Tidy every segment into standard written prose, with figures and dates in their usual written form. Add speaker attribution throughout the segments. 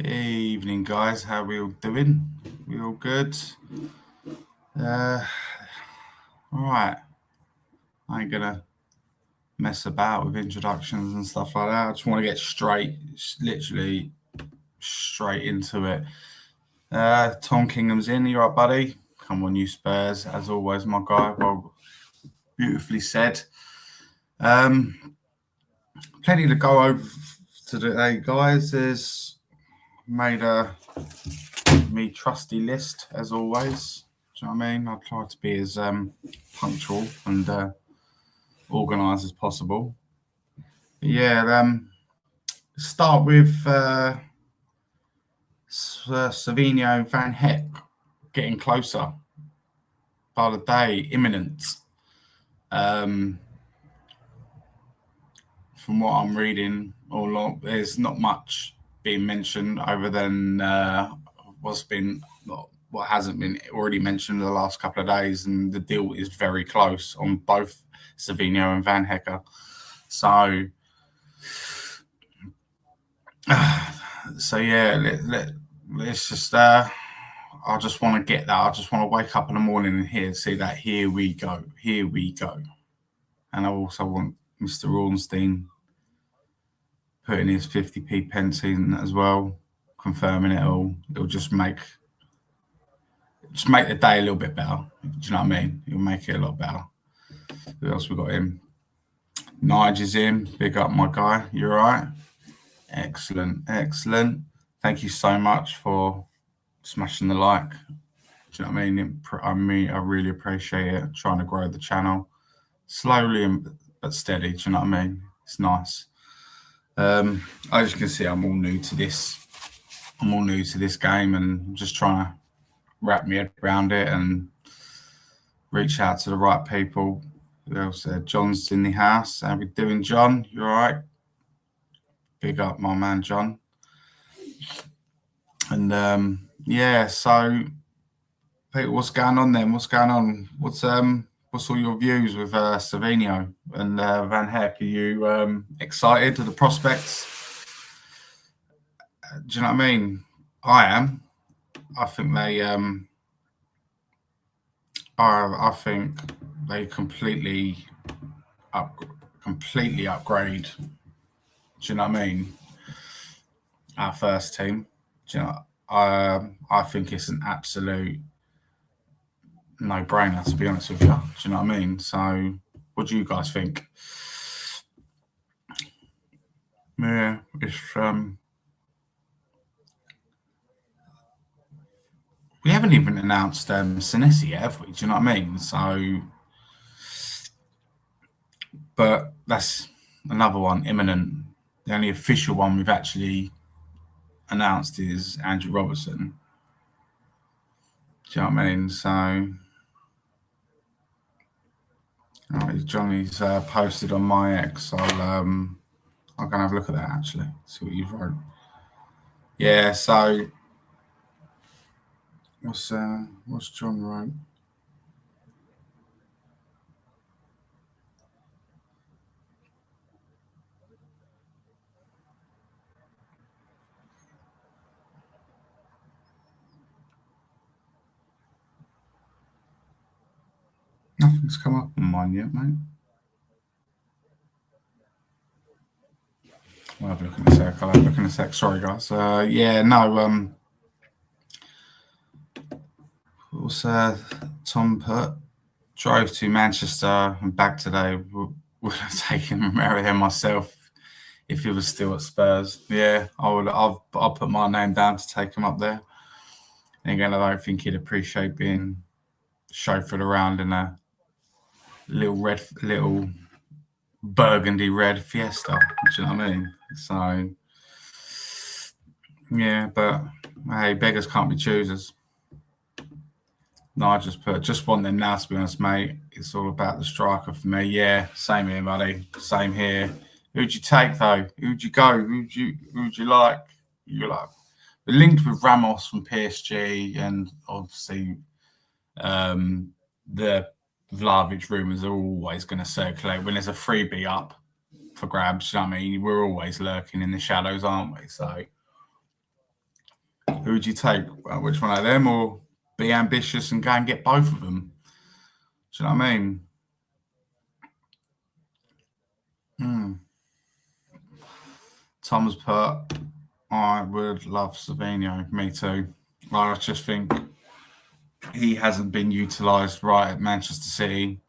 Speaker 1: Evening, guys. How we all doing? We all good? All right. I ain't gonna mess about with introductions and stuff like that. I just want to get literally straight into it. Tom Kingham's in. You right, buddy? Come on, you Spurs. As always, my guy. Well, beautifully said. Plenty to go over today, guys. There's made a me trusty list as always. Do you know what I mean? I try to be as punctual and organised as possible. But yeah, start with Savinho and Van Hecke getting closer by the day, imminent. From what I'm reading all along, there's not much being mentioned other than what hasn't been already mentioned in the last couple of days, and the deal is very close on both Savinho and Van Hecke. So yeah, let's just. I just want to get that. I just want to wake up in the morning and see that. Here we go. And I also want Mr. Ornstein putting his 50p pence in as well, confirming it all. It'll just make the day a little bit better. Do you know what I mean? It'll make it a lot better. Who else we got in? Nige is in. Big up, my guy. You're right. Excellent. Thank you so much for smashing the like. Do you know what I mean? I really appreciate it. Trying to grow the channel slowly but steady. Do you know what I mean? It's nice. As you can see, I'm all new to this. I'm all new to this game, and I'm just trying to wrap my head around it and reach out to the right people. Who else there? John's in the house. How we doing, John? You all right? Big up, my man, John. And yeah, so Peter, what's going on then? What's going on? What's all your views with Savinho and Van Hecke? Are you excited to the prospects? Do you know what I mean? I am. I think they I think they completely upgrade. Do you know what I mean? Our first team. Do you know? I think it's an absolute no-brainer, to be honest with you. Do you know what I mean? So, what do you guys think? Yeah, it's we haven't even announced Senesi yet, have we? Do you know what I mean? So, but that's another one imminent. The only official one we've actually announced is Andrew Robertson. Do you know what I mean? So, Johnny's posted on my X. I'm gonna have a look at that actually. See what you've wrote. Yeah. So, what's John wrote? Nothing's come up on mine yet, mate. I'll have a look in a sec. Sorry, guys. Yeah, no. What's Tom put? Drove to Manchester and back today. Would have taken Romero there myself if he was still at Spurs. Yeah, I'll put my name down to take him up there. And again, I don't think he'd appreciate being chauffeured around in a little burgundy red Fiesta. Do you know what I mean? So yeah, but hey, beggars can't be choosers. No, I just want them now, to be honest, mate. It's all about the striker for me. Yeah, same here, buddy. Same here. Who'd you take though? Who'd you go? Who'd you like? We're linked with Ramos from PSG, and obviously the Vlahovic rumours are always going to circulate when there's a freebie up for grabs. You know what I mean? We're always lurking in the shadows, aren't we? So Who would you take? Which one of them, or be ambitious and go and get both of them? Do you know what I mean? Tom's put, I would love Savinho. Me too. I just think he hasn't been utilised right at Manchester City.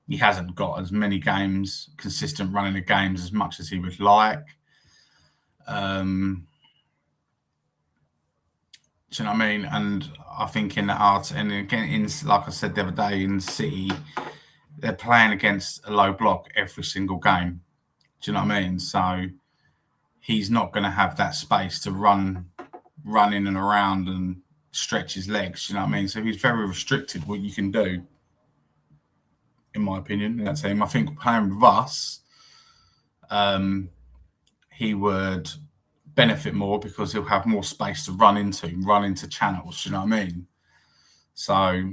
Speaker 1: He hasn't got as many games, consistent running of games as much as he would like. Do you know what I mean? And I think in that art, and again, like I said the other day, in City, they're playing against a low block every single game. Do you know what I mean? So he's not going to have that space to run in and around and stretch his legs. Do you know what I mean? So he's very restricted what you can do, in my opinion, in that team. I think playing with us, he would benefit more because he'll have more space to run into channels. Do you know what I mean? So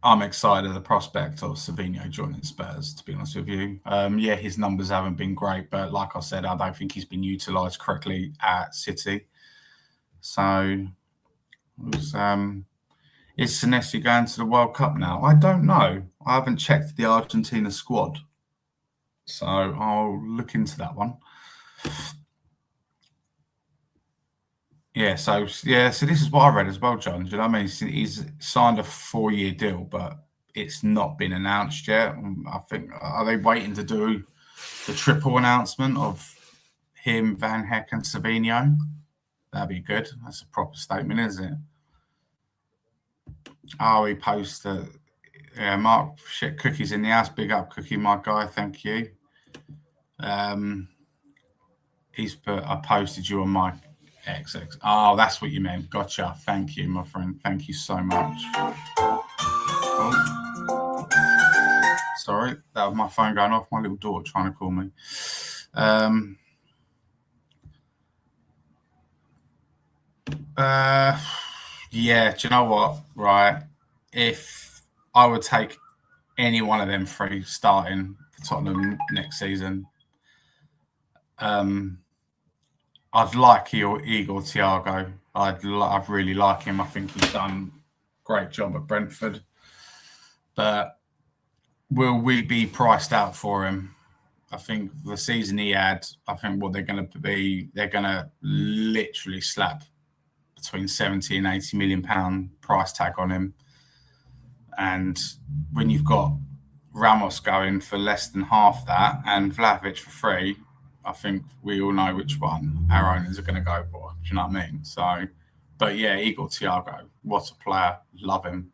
Speaker 1: I'm excited at the prospect of Savinho joining Spurs, to be honest with you. Yeah, his numbers haven't been great, but like I said, I don't think he's been utilised correctly at City. So, is Senesi going to the World Cup now? I don't know. I haven't checked the Argentina squad, so I'll look into that one. Yeah, so this is what I read as well, John. Do you know what I mean? He's signed a 4-year deal, but it's not been announced yet. I think, are they waiting to do the triple announcement of him, Van Hecke and Savinho? That'd be good. That's a proper statement, isn't it? Oh, he posted. Yeah, Mark, shit, Cookie's in the house. Big up, Cookie, my guy. Thank you. He's put, I posted you on my XX. Oh, that's what you meant. Gotcha. Thank you, my friend. Thank you so much. Oh. Sorry, that was my phone going off. My little daughter trying to call me. Yeah, do you know what? Right. If I would take any one of them three starting for Tottenham next season, I'd like Igor Thiago. I really like him. I think he's done a great job at Brentford. But will we be priced out for him? I think the season he had, I think what they're going to literally slap between 70 and 80 million pound price tag on him. And when you've got Ramos going for less than half that and Vlahovic for free, I think we all know which one our owners are going to go for. Do you know what I mean? So, but yeah, Igor Thiago, what a player. Love him.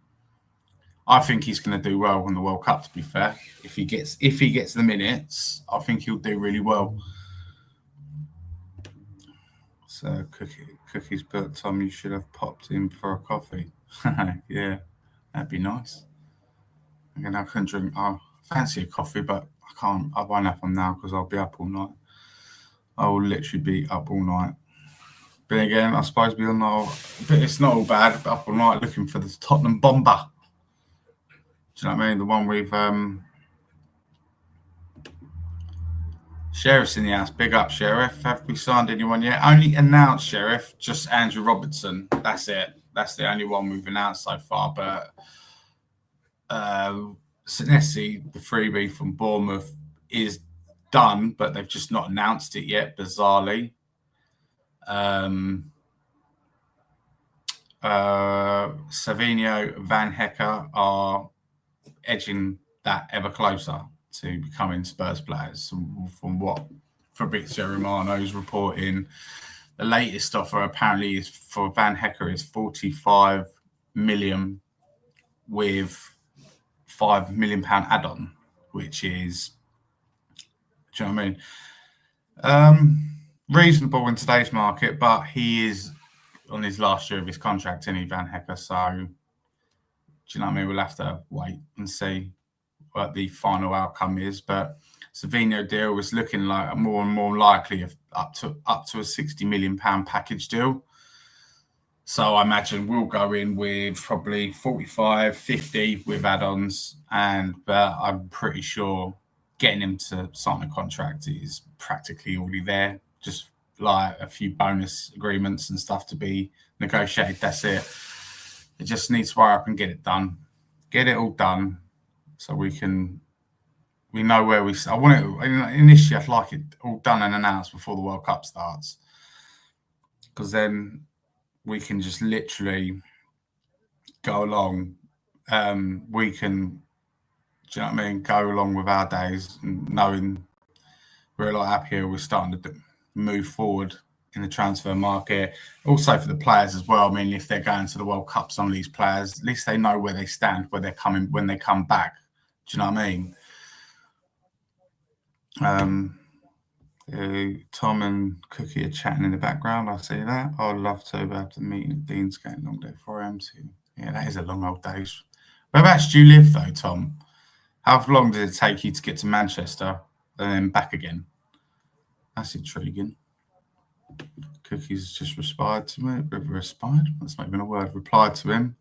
Speaker 1: I think he's going to do well in the World Cup, to be fair. If he gets the minutes, I think he'll do really well. So Cookie's put, Tom, you should have popped in for a coffee. Yeah, that'd be nice. Again, I can drink. I fancy a coffee, but I can't. I won't have one now because I'll be up all night. I will literally be up all night. But again, I suppose we'll know. But it's not all bad. Up all night looking for the Tottenham bomber. Do you know what I mean? The one with Sheriff's in the house. Big up, Sheriff. Have we signed anyone yet? Only announced, Sheriff. Just Andrew Robertson. That's it. That's the only one we've announced so far. But Senesi, the freebie from Bournemouth, is done, but they've just not announced it yet, bizarrely. Savinho, Van Hecke are edging that ever closer to becoming Spurs players. From what Fabrizio Romano's reporting, the latest offer apparently is for Van Hecke is 45 million with £5 million add-on, which is, do you know what I mean? Reasonable in today's market, but he is on his last year of his contract, isn't he, Van Hecke? So, do you know what I mean? We'll have to wait and see what the final outcome is. But Savinho deal was looking like more and more likely of up to a £60 million package deal. So I imagine we'll go in with probably 45, 50 with add-ons, but I'm pretty sure getting him to sign a contract is practically already there. Just like a few bonus agreements and stuff to be negotiated. That's it. It just needs to wire up and get it done. Get it all done so we know where we. I want it initially. I'd like it all done and announced before the World Cup starts, because then we can just literally go along. We can, do you know what I mean? Go along with our days, knowing we're a lot happier. We're starting to move forward in the transfer market. Also for the players as well. I mean, if they're going to the World Cup, some of these players, at least they know where they stand, where they're coming when they come back. Do you know what I mean? Tom and Cookie are chatting in the background. I see that. I'd love to, but after the meeting, Dean's getting a long day for him too. Yeah, that is a long old day. Whereabouts do you live though, Tom? How long did it take you to get to Manchester and then back again? That's intriguing. Cookie's just replied to me. Replied? That's not even a word. Replied to him.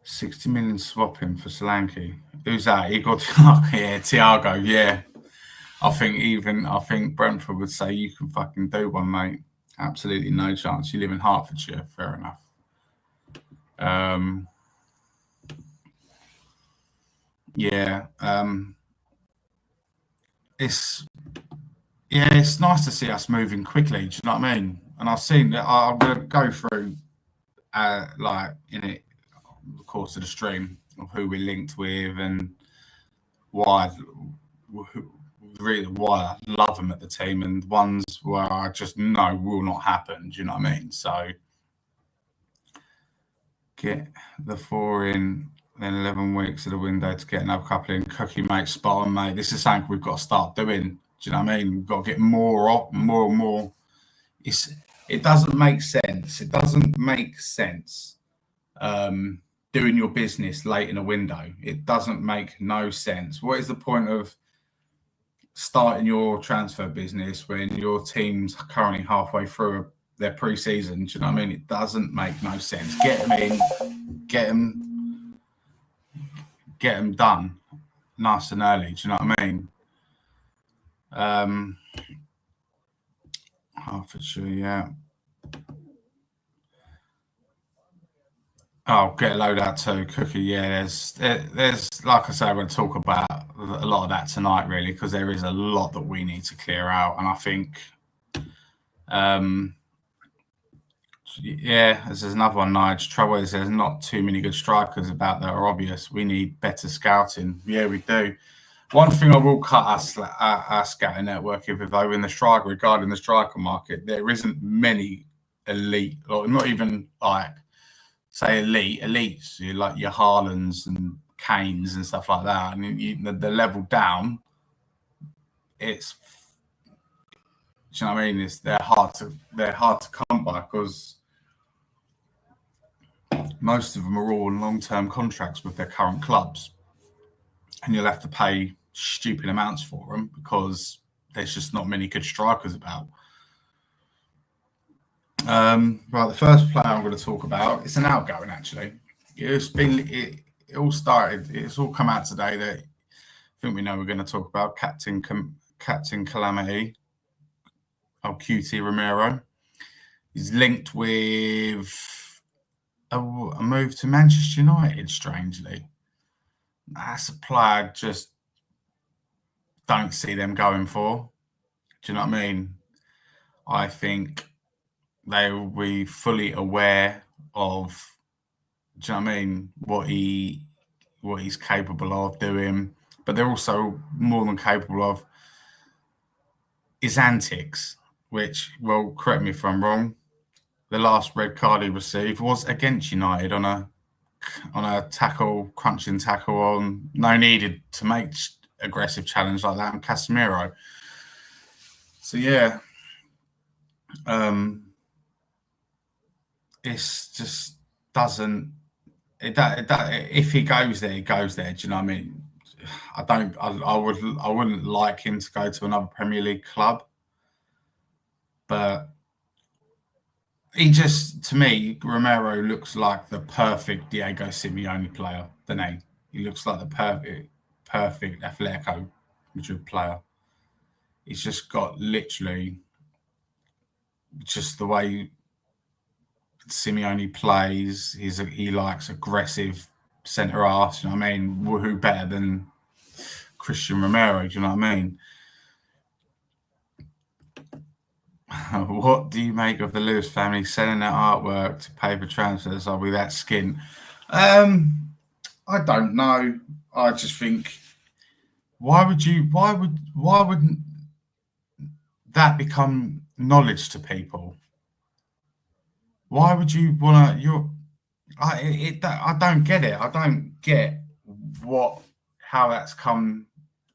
Speaker 1: 60 million swapping for Solanke. Who's that? Igor Thiago. Yeah. I think Brentford would say you can fucking do one, mate. Absolutely no chance. You live in Hertfordshire. Fair enough. It's nice to see us moving quickly. Do you know what I mean? And I've seen that. I'm going to go through, like in it, the course of the stream of who we're linked with and why I love them at the team, and ones where I just know will not happen. Do you know what I mean? So get the 4 in, then 11 weeks of the window to get another couple in. Cookie, mate, spot on, mate. This is something we've got to start doing. Do you know what I mean? We've got to get more and more. It doesn't make sense. It doesn't make sense doing your business late in a window. It doesn't make no sense. What is the point of starting your transfer business when your team's currently halfway through their pre-season? Do you know what I mean? It doesn't make no sense. Get them in, get them done nice and early. Do you know what I mean? Hertfordshire, yeah. Oh, get a load out too, Cookie. Yeah, there's like I say, I'm going to talk about a lot of that tonight, really, because there is a lot that we need to clear out, and I think, there's another one, Nige. Trouble is, there's not too many good strikers about that are obvious. We need better scouting. Yeah, we do. One thing I will cut our scouting network with, though, in the striker, regarding the striker market, there isn't many elite, or not even like, say elites, like your Haalands and Kanes and stuff like that. I mean, the level down, it's, do you know what I mean? They're hard to come by, because most of them are all on long-term contracts with their current clubs, and you'll have to pay stupid amounts for them because there's just not many good strikers about. Right, the first player I'm going to talk about, it's an outgoing, actually. It all started, it's all come out today that I think we know we're going to talk about Captain Calamity, QT Romero. He's linked with a move to Manchester United, strangely. That's a player I just don't see them going for. Do you know what I mean? I think they will be fully aware of, do you know what I mean, what he's capable of doing, but they're also more than capable of his antics, which, well, correct me if I'm wrong, the last red card he received was against United on a tackle, crunching tackle on no needed to make aggressive challenge like that, and Casemiro. So yeah, it's just doesn't. If he goes there, he goes there. Do you know what I mean? I wouldn't like him to go to another Premier League club, but he just, to me, Romero looks like the perfect Diego Simeone player, doesn't he? He looks like the perfect Atletico Madrid player. He's just got literally just the way Simeone plays. He likes aggressive centre halves. You know what I mean? Who better than Christian Romero? Do you know what I mean? What do you make of the Lewis family selling their artwork to pay for transfers? Are we that skint? I don't know. I just think, why wouldn't that become knowledge to people? Why would you want to? I don't get it. I don't get how that's come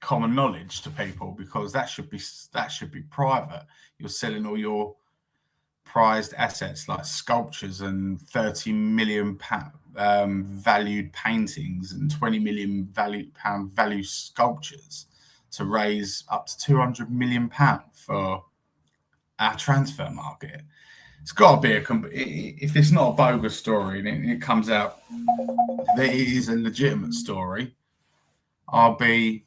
Speaker 1: common knowledge to people, because that should be private. You're selling all your prized assets like sculptures and 30 million valued paintings and 20 million pound value sculptures to raise up to 200 million pound for our transfer market. It's got to be if it's not a bogus story and it comes out that it is a legitimate story, I'll be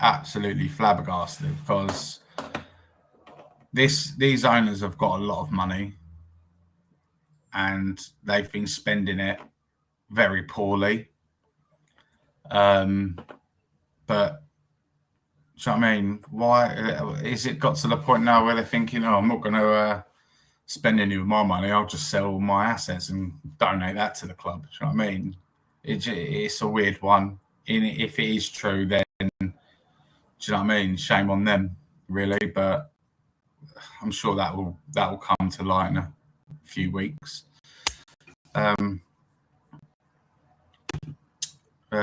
Speaker 1: absolutely flabbergasted, because these owners have got a lot of money and they've been spending it very poorly. But do you know what I mean? Why is it got to the point now where they're thinking, I'm not going to spend any of my money, I'll just sell all my assets and donate that to the club? Do you know what I mean? It's a weird one. If it is true, then do you know what I mean? Shame on them, really. But I'm sure that will come to light in a few weeks.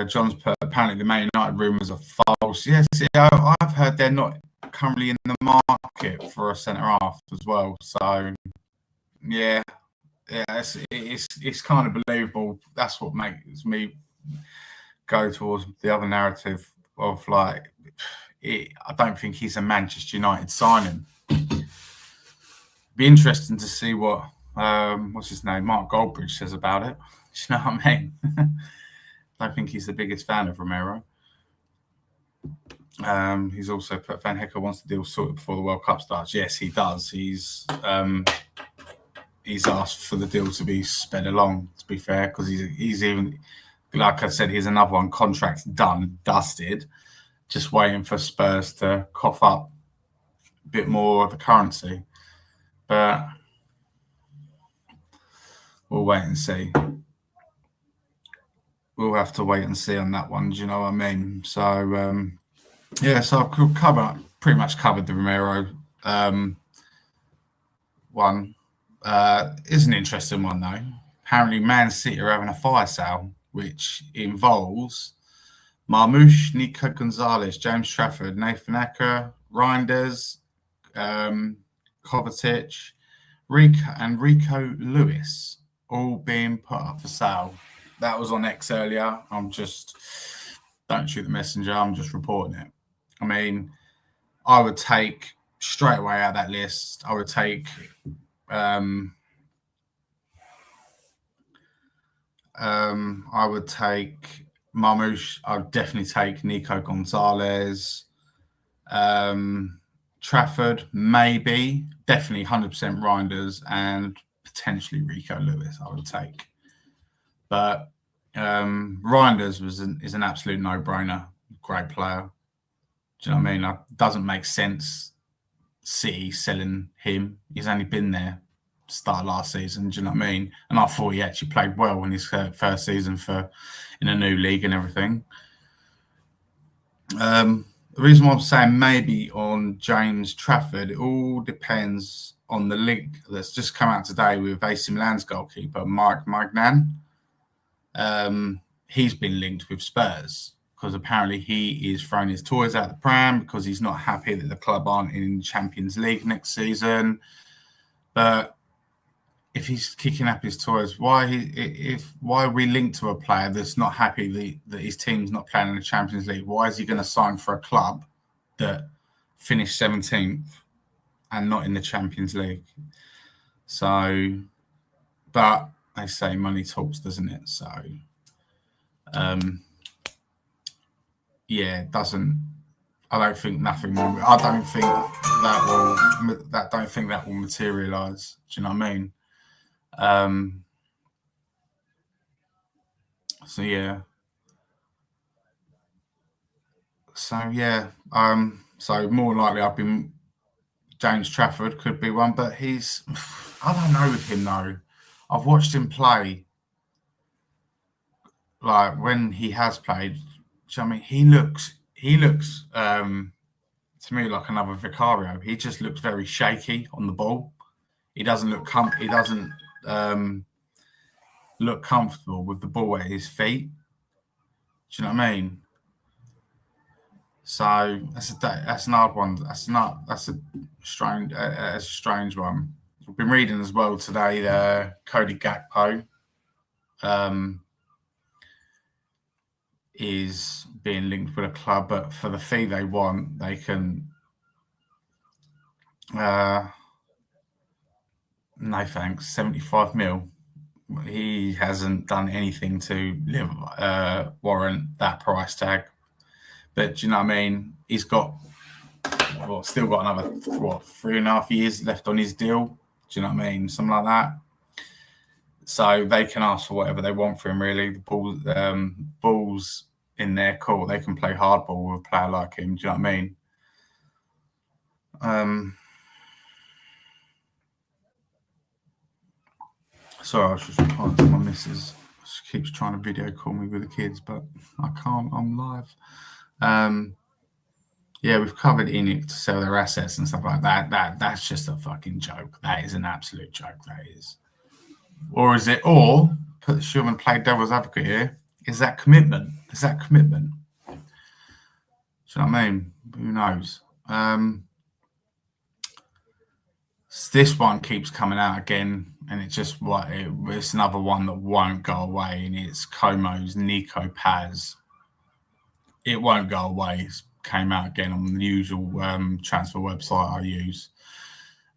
Speaker 1: John's put, apparently the Man United rumours are false. Yes, I've heard they're not currently in the market for a centre half as well. So yeah, it's kind of believable. That's what makes me go towards the other narrative of I don't think he's a Manchester United signing. Be interesting to see what what's his name, Mark Goldbridge, says about it. Do you know what I mean? I don't think he's the biggest fan of Romero. He's also put, Van Hecke wants the deal sorted before the World Cup starts. Yes, he does. He's asked for the deal to be sped along, to be fair, because he's even, like I said, he's another one, contract done, dusted, just waiting for Spurs to cough up a bit more of the currency. But we'll wait and see. We'll have to wait and see on that one. Do you know what I mean? So, so I've pretty much covered the Romero one. Is an interesting one, though. Apparently, Man City are having a fire sale, which involves Marmoush, Nico Gonzalez, James Trafford, Nathan Acker, Reinders, Kovacic, Rico Lewis, all being put up for sale. That was on X earlier. Don't shoot the messenger. I'm just reporting it. I mean, I would take straight away out of that list. I would take Marmoush. I would definitely take Nico Gonzalez. Trafford, maybe. Definitely 100% Reinders, and potentially Rico Lewis I would take. But Reinders is an absolute no-brainer. Great player. Do you know what I mean? It doesn't make sense City selling him. He's only been there start last season. Do you know what I mean? And I thought he actually played well in his first season in a new league and everything. The reason why I'm saying maybe on James Trafford, it all depends on the link that's just come out today with AC Milan's goalkeeper, Mark Magnan. He's been linked with Spurs because apparently he is throwing his toys out the pram because he's not happy that the club aren't in Champions League next season. But if he's kicking up his toys, why are we linked to a player that's not happy that his team's not playing in the Champions League? Why is he going to sign for a club that finished 17th and not in the Champions League? So, but they say money talks, doesn't it? So, Yeah, it doesn't. I don't think nothing. I don't think that will materialise. Do you know what I mean? So yeah. So more likely, I've been James Trafford could be one, but he's. I don't know with him though. I've watched him play. Like when he has played, do you know what I mean? He looks to me like another Vicario. He just looks very shaky on the ball. He doesn't look comfortable with the ball at his feet. Do you know what I mean? So that's an odd one. That's a strange one. I've been reading as well today. Cody Gakpo is being linked with a club, but for the fee they want, they can. No thanks. 75 mil. He hasn't done anything to warrant that price tag. But do you know what I mean? He's got still got another 3.5 years left on his deal. Do you know what I mean? Something like that. So they can ask for whatever they want for him. Really, the balls in their court. They can play hardball with a player like him. Do you know what I mean? Sorry, I was just replying to my missus. She keeps trying to video call me with the kids, but I can't. I'm live. Yeah, we've covered Enic to sell their assets and stuff like that. That's just a fucking joke. That is an absolute joke. That is. Or is it? Or put the shoe and play devil's advocate here. Is that commitment? Is that commitment? Do you know what I mean? Who knows? This one keeps coming out again, and it's another one that won't go away, and it's Como's Nico Paz. It won't go away. It came out again on the usual transfer website I use,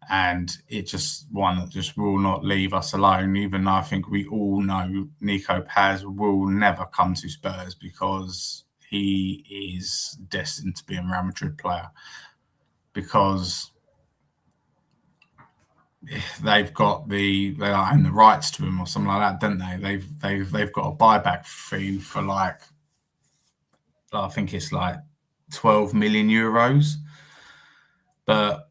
Speaker 1: and it's just one that just will not leave us alone, even though I think we all know Nico Paz will never come to Spurs because he is destined to be a Real Madrid player, because they own the rights to him or something like that, don't they? They've got a buyback fee for I think it's like 12 million euros. But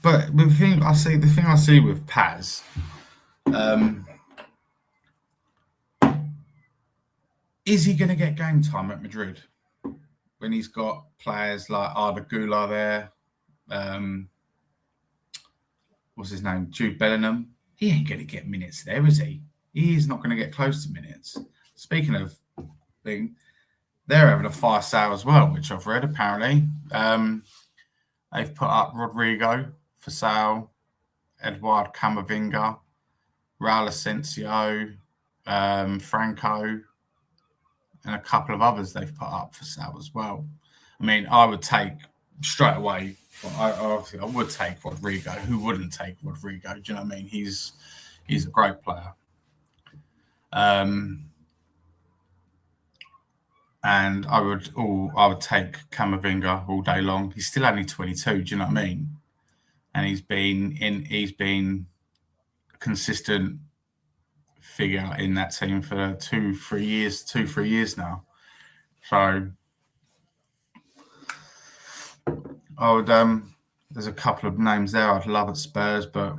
Speaker 1: the thing I see with Paz, is he going to get game time at Madrid when he's got players like Arda Güler there? What's his name? Jude Bellingham. He ain't going to get minutes there, is he? He's not going to get close to minutes. Speaking of thing, they're having a fire sale as well, which I've read apparently. They've put up Rodrigo for sale, Eduard Camavinga, Raul Asensio, Franco, and a couple of others they've put up for sale as well. I mean, I would take straight away. I would take Rodrigo. Who wouldn't take Rodrigo? Do you know what I mean? He's a great player. And I would take Camavinga all day long. He's still only 22. Do you know what I mean? And he's been a consistent figure in that team for 2-3 years now. So I would. There's a couple of names there I'd love at Spurs, but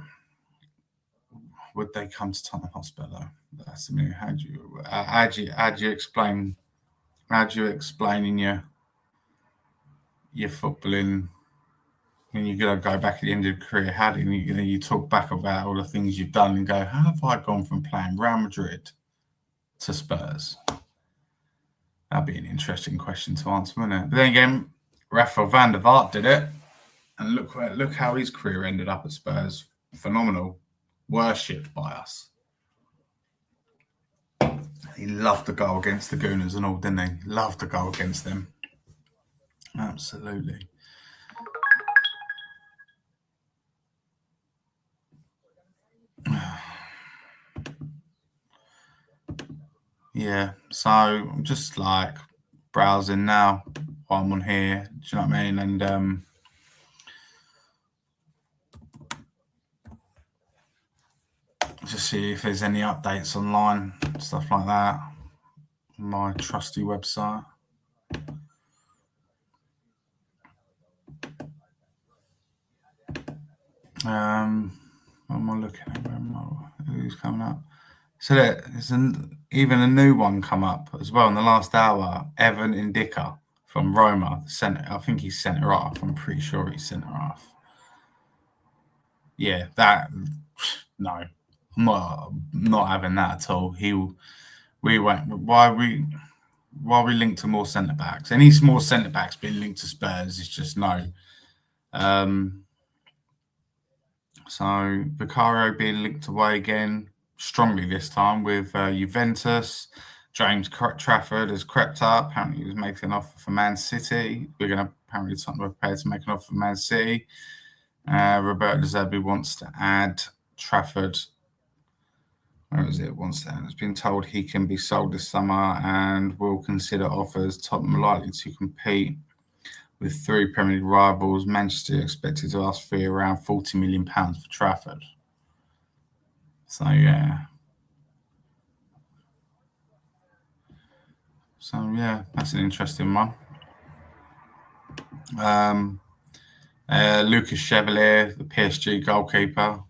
Speaker 1: would they come to Tottenham Hotspur though? That's how do you explain? How do you explain in your footballing when you're going to go back at the end of your career? How do you talk back about all the things you've done and go, how have I gone from playing Real Madrid to Spurs? That'd be an interesting question to answer, wouldn't it? But then again, Rafael van der Vaart did it, and look how his career ended up at Spurs. Phenomenal, worshipped by us. He loved the goal against the Gooners and all, didn't he? Loved the goal against them. Absolutely. Yeah, so I'm just like browsing now while I'm on here. Do you know what I mean? And just see if there's any updates online, stuff like that. My trusty website. What am I looking at? Who's coming up? So there's even a new one come up as well in the last hour. Evan Indica from Roma, centre. I think he's centre half. I'm pretty sure he's centre half. Yeah, that no, I'm not having that at all. We went why we linked to more centre backs. Any more centre backs being linked to Spurs is just no. So Vicario being linked away again strongly this time with Juventus. James Trafford has crept up. Apparently, he was making an offer for Man City. We're going to apparently we're prepared to make an offer for Man City. Roberto De Zerbi wants to add Trafford. Where is it? Wants to add. It's been told he can be sold this summer and will consider offers. Tottenham likely to compete with 3 Premier League rivals. Manchester expected to ask for around £40 million for Trafford. So yeah. So yeah, that's an interesting one. Lucas Chevalier, the PSG goalkeeper.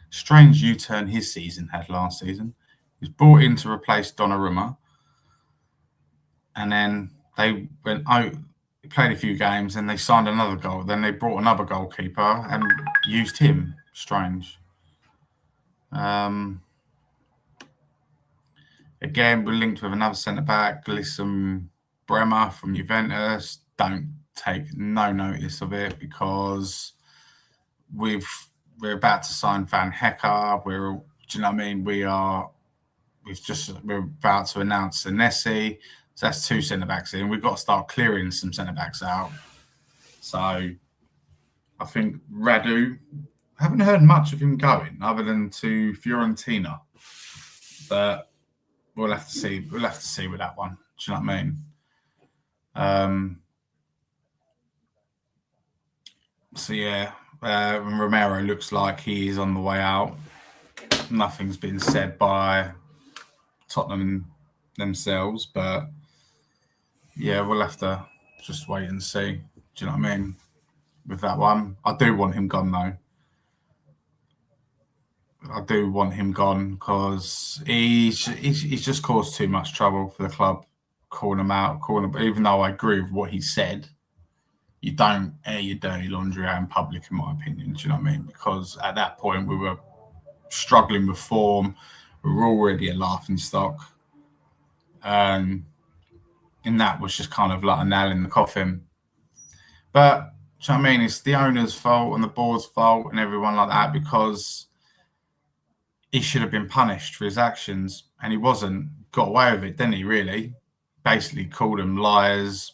Speaker 1: Strange U-turn his season had last season. He was brought in to replace Donnarumma. And then they went out, played a few games, and they signed another goal. Then they brought another goalkeeper and used him. Strange. Again, we're linked with another centre-back, Glissom Bremer from Juventus. Don't take no notice of it because we're about to sign Van Hecke. Do you know what I mean? We're about to announce Enic. So that's 2 centre-backs in. We've got to start clearing some centre-backs out. So I think Radu, I haven't heard much of him going other than to Fiorentina. But we'll have to see. We'll have to see with that one. Do you know what I mean? So yeah, Romero looks like he is on the way out. Nothing's been said by Tottenham themselves, but yeah, we'll have to just wait and see. Do you know what I mean? With that one, I do want him gone though. I do want him gone because he's just caused too much trouble for the club. Calling him out, even though I agree with what he said, you don't air your dirty laundry out in public, in my opinion. Do you know what I mean? Because at that point we were struggling with form, we were already a laughing stock, and that was just kind of like a nail in the coffin. But do you know what I mean? It's the owner's fault and the board's fault and everyone like that because he should have been punished for his actions, and he wasn't. Got away with it, didn't he? Really, basically called them liars,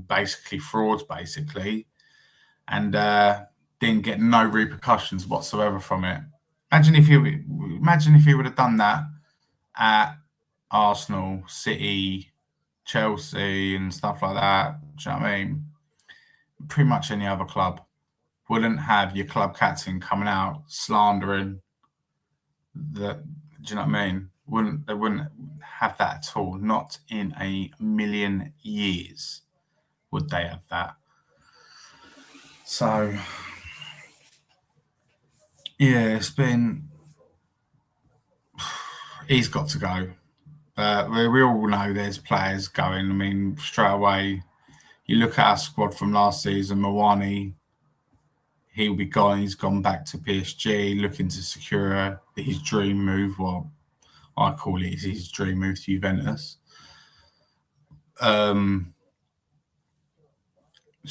Speaker 1: basically frauds, basically, and didn't get no repercussions whatsoever from it. Imagine if he would have done that at Arsenal, City, Chelsea, and stuff like that. Do you know what I mean? Pretty much any other club wouldn't have your club captain coming out slandering the. Do you know what I mean? They wouldn't have that at all. Not in a million years would they have that. So yeah, it's been. He's got to go. We all know there's players going. I mean, straight away, you look at our squad from last season. Mawani, he'll be gone. He's gone back to PSG, looking to secure his dream move. Well, I call it his dream move to Juventus. Do you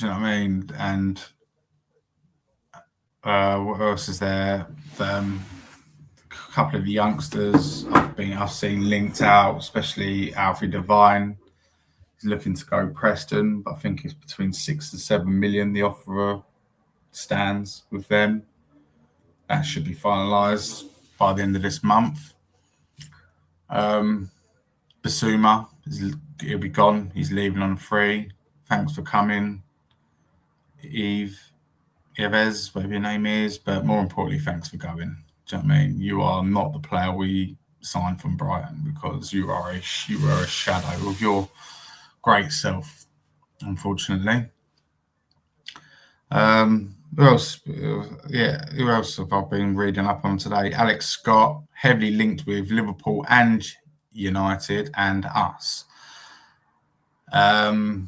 Speaker 1: know what I mean? And what else is there? A couple of the youngsters I've seen linked out, especially Alfie Devine. He's looking to go Preston, but I think it's between 6 and 7 million. The offer stands with them. That should be finalised by the end of this month. Basuma, he'll be gone. He's leaving on free. Thanks for coming, Yves, whatever your name is. But more importantly, thanks for going. Do you know what I mean? You are not the player we signed from Brighton, because you are a shadow of your great self, unfortunately. Who else? Who else have I been reading up on today? Alex Scott, heavily linked with Liverpool and United and us. I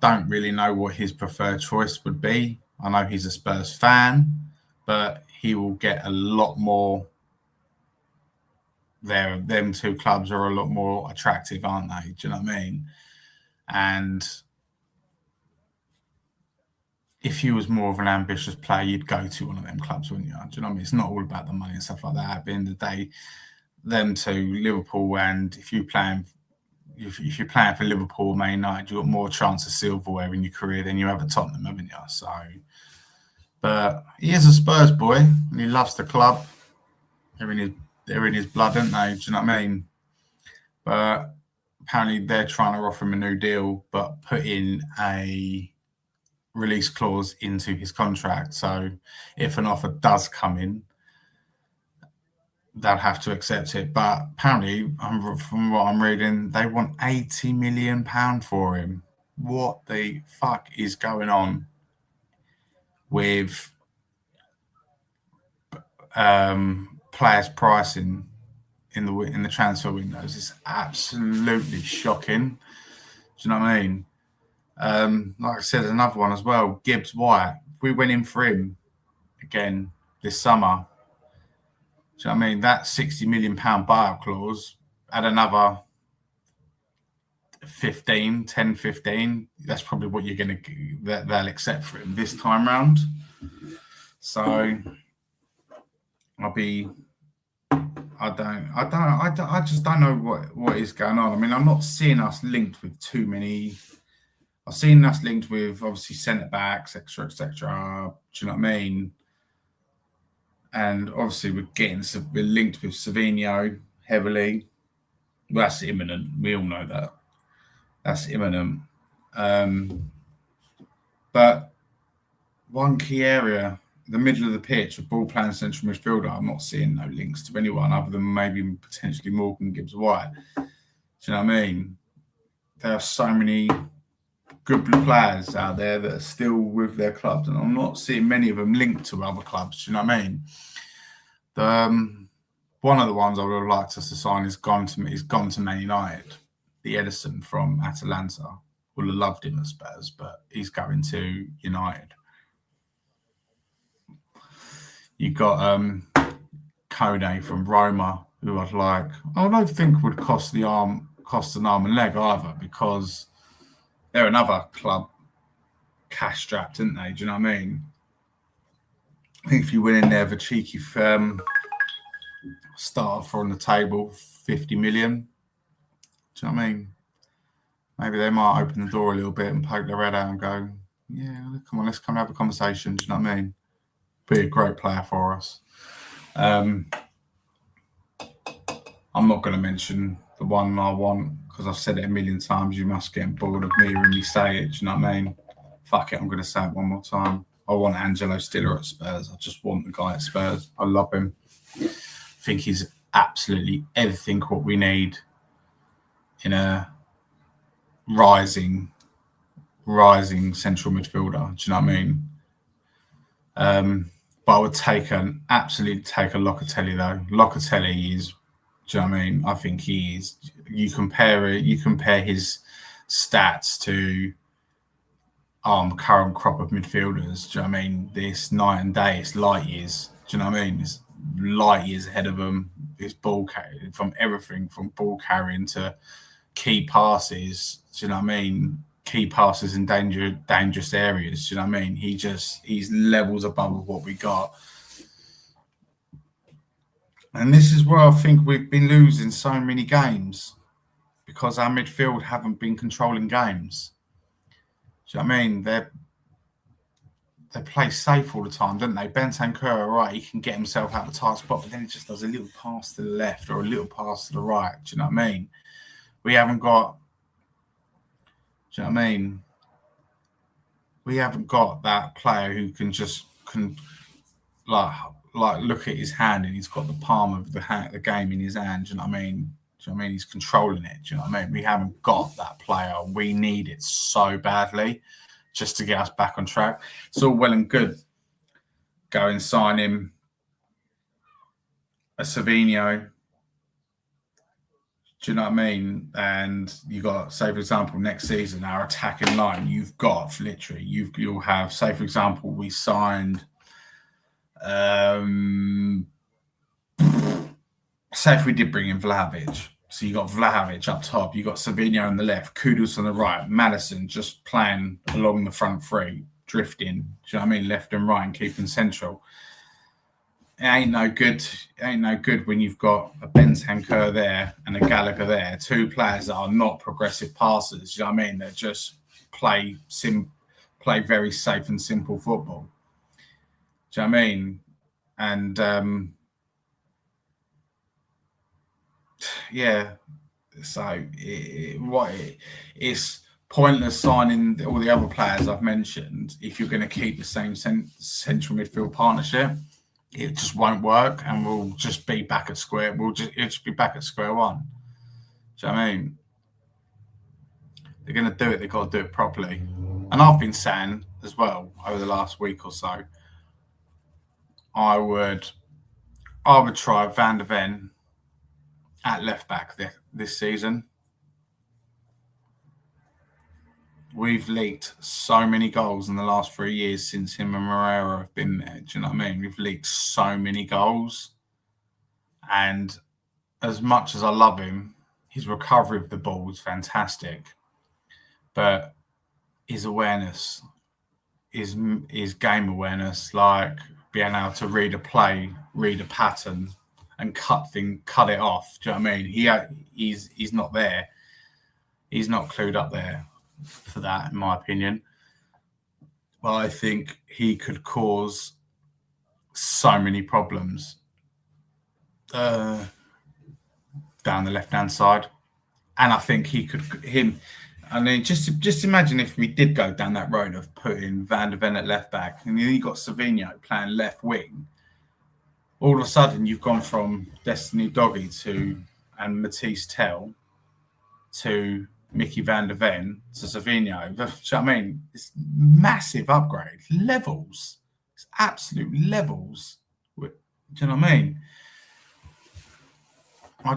Speaker 1: don't really know what his preferred choice would be. I know he's a Spurs fan, but he will get a lot more there. Them two clubs are a lot more attractive, aren't they? Do you know what I mean? And if you was more of an ambitious player, you'd go to one of them clubs, wouldn't you? Do you know what I mean? It's not all about the money and stuff like that. At the end of the day, them two, Liverpool, and if you're playing for Liverpool or Man United, you've got more chance of silverware in your career than you have at Tottenham, haven't you? So, but he is a Spurs boy, and he loves the club. They're in his blood, aren't they? Do you know what I mean? But apparently they're trying to offer him a new deal, but put in a release clause into his contract. So if an offer does come in, they'll have to accept it. But apparently, from what I'm reading, they want £80 million for him. What the fuck is going on with players' pricing in the transfer windows? It's absolutely shocking. Do you know what I mean? Like I said, another one as well, Gibbs White. We went in for him again this summer. Do you know what I mean? That £60 million buyout clause at another 10, 15. That's probably what you're going to they'll accept for him this time round. So I just don't know what is going on. I mean, I'm not seeing us linked with too many. I've seen us linked with obviously centre backs, etc. Do you know what I mean? And obviously we're linked with Savinho heavily. Well, that's imminent. We all know that. That's imminent. But one key area, the middle of the pitch, a ball playing central midfielder, I'm not seeing no links to anyone other than maybe potentially Morgan Gibbs White. Do you know what I mean? There are so many good players out there that are still with their clubs, and I'm not seeing many of them linked to other clubs. Do you know what I mean? One of the ones I would have liked us to sign is gone to Man United. The Edison from Atalanta. Would have loved him at Spurs, but he's going to United. You got Kone from Roma, who I don't think would cost an arm and leg either, because they're another club cash strapped, aren't they? Do you know what I mean? I think if you went in there with a cheeky starter on the table, 50 million. Do you know what I mean? Maybe they might open the door a little bit and poke their head out and go, yeah, come on, let's come have a conversation. Do you know what I mean? Be a great player for us. I'm not going to mention the one I want, because I've said it a million times. You must get bored of me hearing me say it. Do you know what I mean? Fuck it, I'm going to say it one more time. I want Angelo Stiller at Spurs. I just want the guy at Spurs. I love him. I think he's absolutely everything what we need in a rising central midfielder. Do you know what I mean? But I would absolutely take a Locatelli though. Locatelli is, do you know what I mean? I think he is. You compare his stats to current crop of midfielders. Do you know what I mean? This night and day, it's light years. Do you know what I mean? It's light years ahead of them. It's ball carrying, from everything from ball carrying to key passes. Do you know what I mean? Key passes in dangerous areas. Do you know what I mean? He's levels above what we got. And this is where I think we've been losing so many games, because our midfield haven't been controlling games. Do you know what I mean? they play safe all the time, don't they? Bentancur, right, he can get himself out of the tight spot, but then he just does a little pass to the left or a little pass to the right. Do you know what I mean? We haven't got. Do you know what I mean? We haven't got that player who can look at his hand and he's got the palm of the game in his hand. Do you know what I mean? Do you know what I mean? He's controlling it. Do you know what I mean? We haven't got that player. We need it so badly just to get us back on track. It's all well and good. Go and sign him a Savinho. Do you know what I mean? And you got, say, for example, next season, our attacking line, you've got literally, you'll have, say, for example, we signed, say if we did bring in Vlahovic. So you got Vlahovic up top, you got Savinho on the left, Kudus on the right, Maddison just playing along the front three, drifting, do you know what I mean? Left and right and keeping central. It ain't no good. It ain't no good when you've got a Bentancur there and a Gallagher there, two players that are not progressive passers. You know what I mean? They just play very safe and simple football. Do you know what I mean? And yeah, so it's pointless signing all the other players I've mentioned if you're going to keep the same central midfield partnership. It just won't work, and we'll just be back at square. It'll just be back at square one. Do you know what I mean? They're going to do it. They've got to do it properly. And I've been saying as well over the last week or so, I would try Van der Ven at left back this season. We've leaked so many goals in the last 3 years since him and Moreira have been there. Do you know what I mean? We've leaked so many goals. And as much as I love him, his recovery of the ball is fantastic. But his awareness, his game awareness, like being able to read a play, read a pattern, and cut it off. Do you know what I mean? He's not there. He's not clued up there for that, in my opinion. But I think he could cause so many problems down the left-hand side. And I think I mean, just imagine if we did go down that road of putting Van der Ven at left back, and then you got Savinho playing left wing. All of a sudden, you've gone from Destiny Doggy and Matisse Tell to Mickey Van der Ven to Savinho. Do you know what I mean? It's massive upgrade. Levels. It's absolute levels. Do you know what I mean? I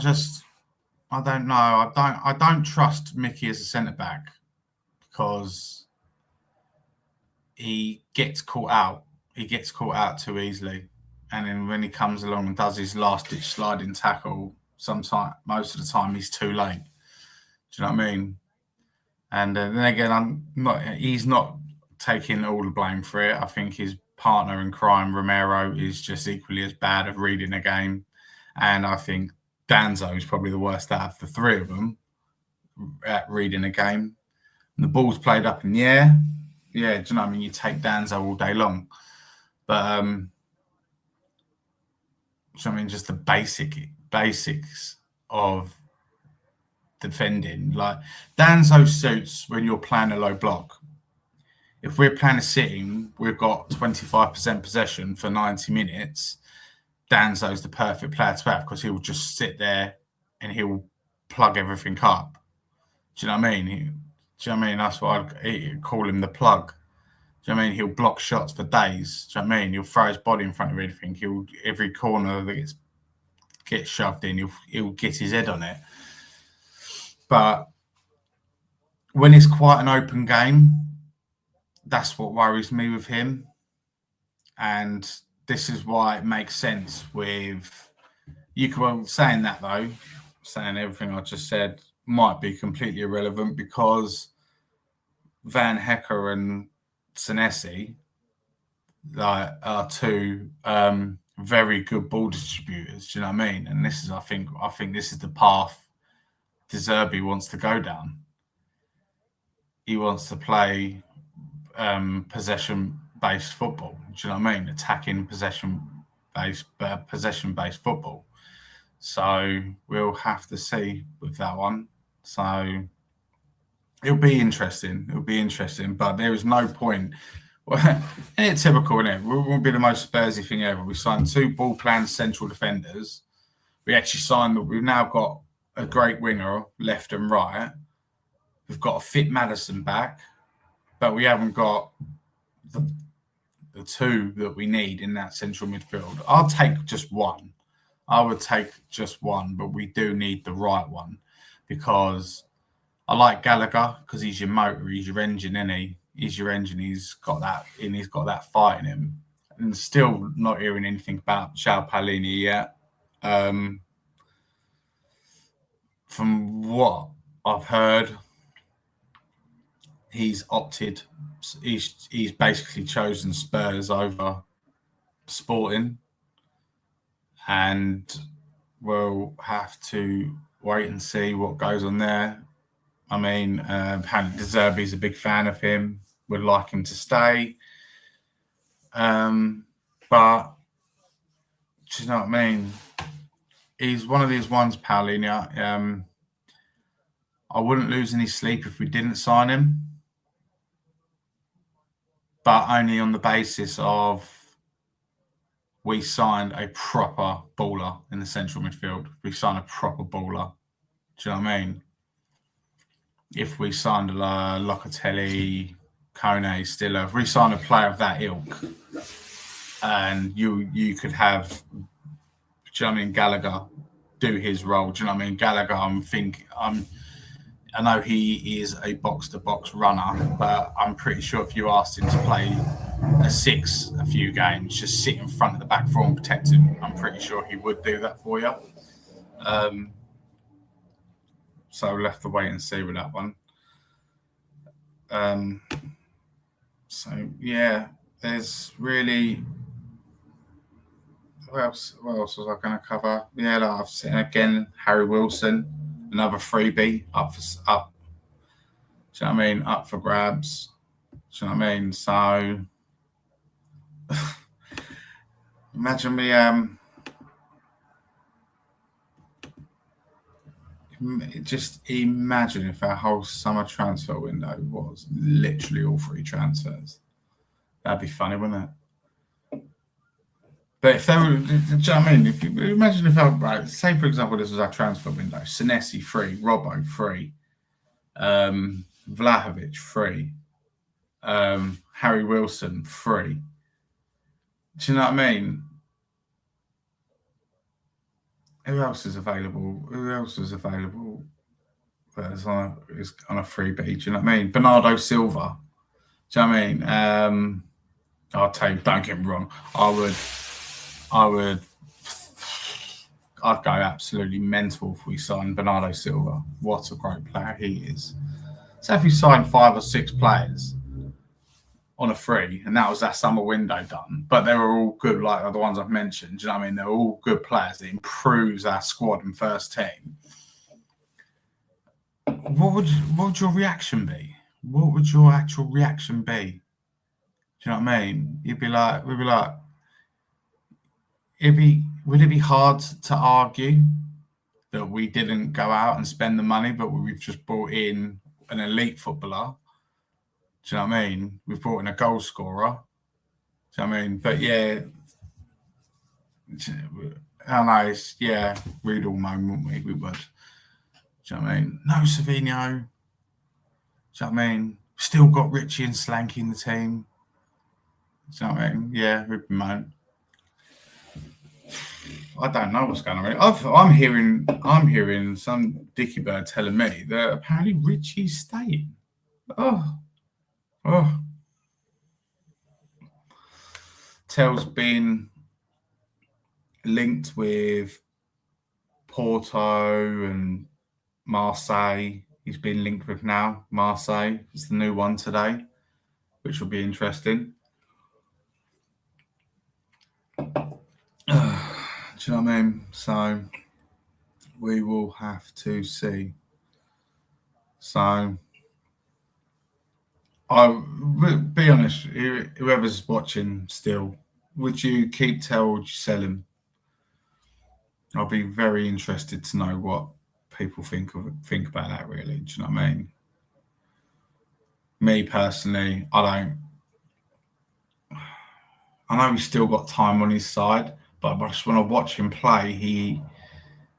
Speaker 1: don't know. I don't trust Mickey as a centre-back because he gets caught out. He gets caught out too easily. And then when he comes along and does his last-ditch sliding tackle, most of the time, he's too late. Do you know what I mean? And then again, he's not taking all the blame for it. I think his partner in crime, Romero, is just equally as bad at reading a game. And I think Danzo is probably the worst out of the three of them at reading a game. And the ball's played up in the air. Yeah, do you know what I mean? You take Danzo all day long. But, do you know what I mean? Just the basics of defending. Like, Danzo suits when you're playing a low block. If we're playing a sitting, we've got 25% possession for 90 minutes. Danzo's the perfect player to have because he'll just sit there and he'll plug everything up. Do you know what I mean? Do you know what I mean? That's what I'd call him, the plug. Do you know what I mean? He'll block shots for days. Do you know what I mean? He'll throw his body in front of everything. Every corner that gets shoved in, he'll get his head on it. But when it's quite an open game, that's what worries me with him. And this is why it makes sense with saying that though, saying everything I just said might be completely irrelevant because Van Hecke and Senesi are two very good ball distributors. Do you know what I mean? And this is, I think this is the path De Zerbi wants to go down. He wants to play possession based football. Do you know what I mean? Attacking possession based football. So we'll have to see with that one. So it'll be interesting. But there is no point. Well, it's typical, isn't it? We won't be the most Spursy thing ever. We signed 2 ball playing central defenders. We actually signed that we've now got a great winger left and right. We've got a fit Maddison back, but we haven't got the 2 that we need in that central midfield. I'll take just one. I would take just one, but we do need the right one because I like Gallagher because he's your motor, he's your engine, isn't he? He's your engine. He's got that fight in him. And still not hearing anything about João Palhinha yet. From what I've heard, he's opted. He's basically chosen Spurs over Sporting, and we'll have to wait and see what goes on there. I mean, apparently De Zerbi's a big fan of him. Would like him to stay. But do you know what I mean? He's one of these ones, Paulinho. I wouldn't lose any sleep if we didn't sign him. But only on the basis of we signed a proper baller in the central midfield. We signed a proper baller. Do you know what I mean? If we signed a Locatelli, Kone, Stiller, if we signed a player of that ilk, and you could have, do you know what I mean, Gallagher do his role. Do you know what I mean? Gallagher, I know he is a box-to-box runner, but I'm pretty sure if you asked him to play a 6 a few games, just sit in front of the back four and protect him, I'm pretty sure he would do that for you. So we'll have to wait and see with that one. So yeah, there's really. What else was I going to cover? Yeah, like I've seen again Harry Wilson, another freebie up. Do you know what I mean? Up for grabs. Do you know what I mean? So imagine me. Just imagine if our whole summer transfer window was literally all 3 transfers. That'd be funny, wouldn't it? But if they were, do you know what I mean? If you imagine if right, say for example, this was our transfer window: Senesi free, Robbo free, Vlahovic free, Harry Wilson free. Do you know what I mean? Who else is available? That's on a freebie. Do you know what I mean? Bernardo Silva. Do you know what I mean? I'll tell you, don't get me wrong. I'd go absolutely mental if we signed Bernardo Silva. What a great player he is. So if we signed 5 or 6 players on a free, and that was that summer window done, but they were all good, like the ones I've mentioned. Do you know what I mean? They're all good players. It improves our squad and first team. What would your reaction be? What would your actual reaction be? Do you know what I mean? We'd be like, would it be hard to argue that we didn't go out and spend the money, but we've just brought in an elite footballer? Do you know what I mean? We've brought in a goal scorer. Do you know what I mean? But yeah, how nice. Yeah, we'd all moan, wouldn't we? We would. Do you know what I mean? No Savinho. Do you know what I mean? Still got Richie and Slanky in the team. Do you know what I mean? Yeah, we'd moan. I don't know what's going on. I'm hearing some dicky bird telling me that apparently Richie's staying. Oh. Tell's been linked with Porto and Marseille. He's been linked with now. Marseille is the new one today, which will be interesting. Do you know what I mean? So we will have to see. So Be honest, whoever's watching still, would you keep Tell or would you sell him? I'll be very interested to know what people think about that. Really, do you know what I mean? Me personally, I don't. I know he's still got time on his side, but I just want to watch him play.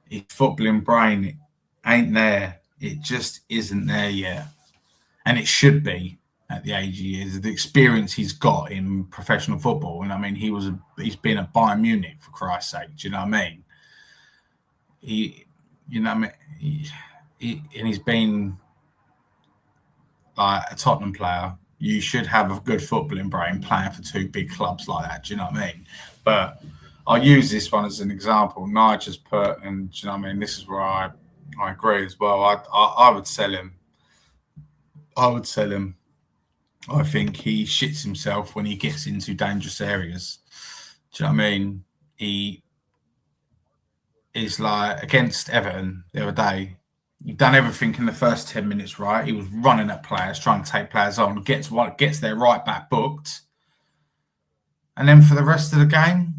Speaker 1: His footballing brain ain't there. It just isn't there yet, and it should be at the age he is. The experience he's got in professional football, and I mean, he's been at Bayern Munich for Christ's sake. Do you know what I mean? You know what I mean? And he's been like a Tottenham player. You should have a good footballing brain playing for two big clubs like that. Do you know what I mean? But I'll use this one as an example. Nigel's put, and do you know what I mean? This is where I agree as well. I would sell him. I would sell him. I think he shits himself when he gets into dangerous areas. Do you know what I mean? He is like against Everton the other day. He'd done everything in the first 10 minutes right. He was running at players, trying to take players on, gets their right back booked. And then for the rest of the game,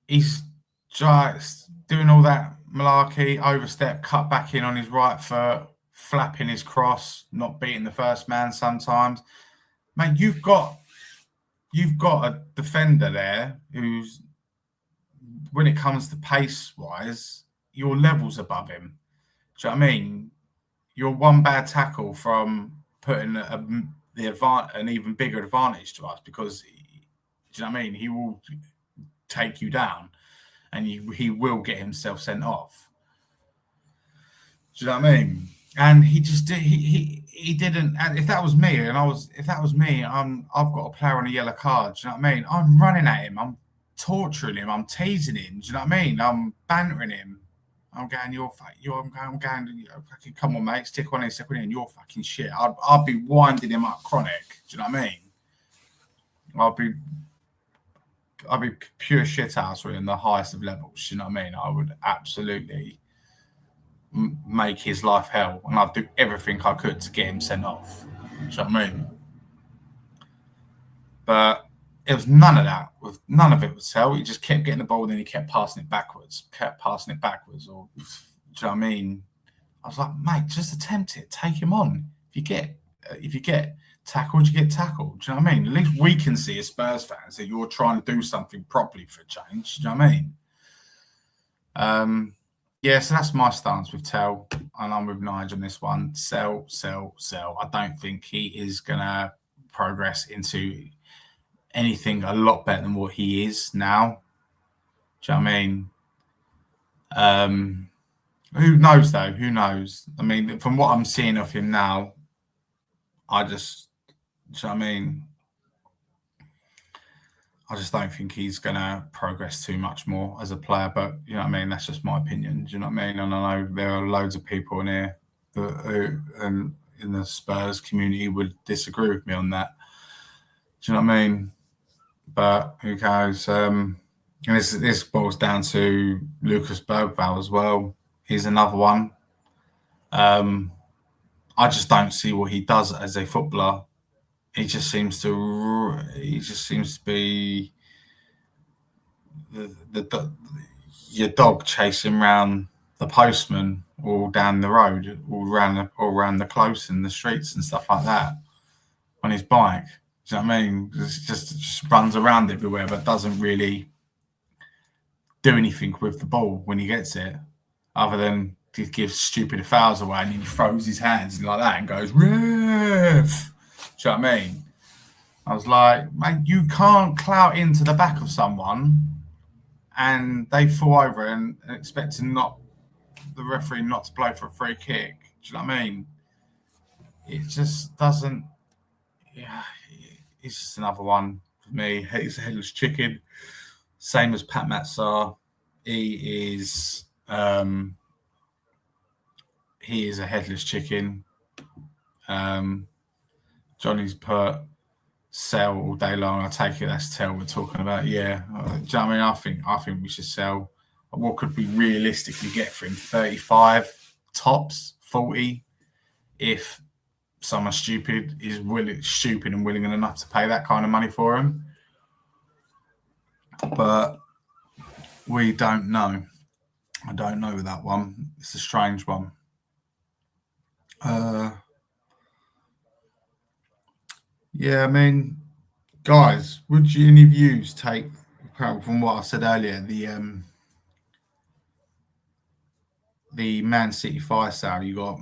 Speaker 1: he's just doing all that malarkey, overstep, cut back in on his right foot, flapping his cross, not beating the first man sometimes. Mate, you've got a defender there who's, when it comes to pace-wise, your level's above him. Do you know what I mean? You're one bad tackle from putting an even bigger advantage to us because, do you know what I mean? He will take you down and he will get himself sent off. Do you know what I mean? And he just did. He didn't. And if that was me, I've got a player on a yellow card. Do you know what I mean? I'm running at him. I'm torturing him. I'm teasing him. Do you know what I mean? I'm bantering him. I'm going, I'm going, fucking come on, mate, stick on in, you're fucking shit. I'd be winding him up chronic. Do you know what I mean? I'd be pure shit house in the highest of levels. You know what I mean? I would absolutely make his life hell, and I'd do everything I could to get him sent off. Do you know what I mean? But it was none of that. None of it was hell. He just kept getting the ball, and then he kept passing it backwards. Or, do you know what I mean? I was like, mate, just attempt it. Take him on. If you get tackled, you get tackled. Do you know what I mean? At least we can see as Spurs fans that you're trying to do something properly for a change. Do you know what I mean? Yeah, so that's my stance with Tell, and I'm with Nigel on this one. Sell. I don't think he is going to progress into anything a lot better than what he is now. Do you know what I mean? Who knows, though? Who knows? I mean, from what I'm seeing of him now, do you know what I mean? I just don't think he's going to progress too much more as a player. But, you know what I mean? That's just my opinion. Do you know what I mean? And I know there are loads of people in here who in the Spurs community would disagree with me on that. Do you know what I mean? But who cares? And this boils down to Lucas Bergvall as well. He's another one. I just don't see what he does as a footballer. He just seems to be your dog chasing around the postman all down the road, all around the close in the streets and stuff like that on his bike. Do you know what I mean? Just runs around everywhere, but doesn't really do anything with the ball when he gets it, other than he gives stupid fouls away and he throws his hands like that and goes, "Ref!" Do you know what I mean? I was like, mate, you can't clout into the back of someone and they fall over and expect the referee not to blow for a free kick. Do you know what I mean? It just doesn't. Yeah, it's just another one for me. He's a headless chicken, same as Pat Matsar. He is a headless chicken. Johnny's put sell all day long. I take it that's Tell we're talking about. Yeah, do you know what I mean? I think we should sell. What could we realistically get for him? 35 tops, 40. If someone stupid is stupid and willing enough to pay that kind of money for him. But we don't know. I don't know that one. It's a strange one. Yeah, I mean, guys, would you any of you take, from what I said earlier, the Man City fire sale? You got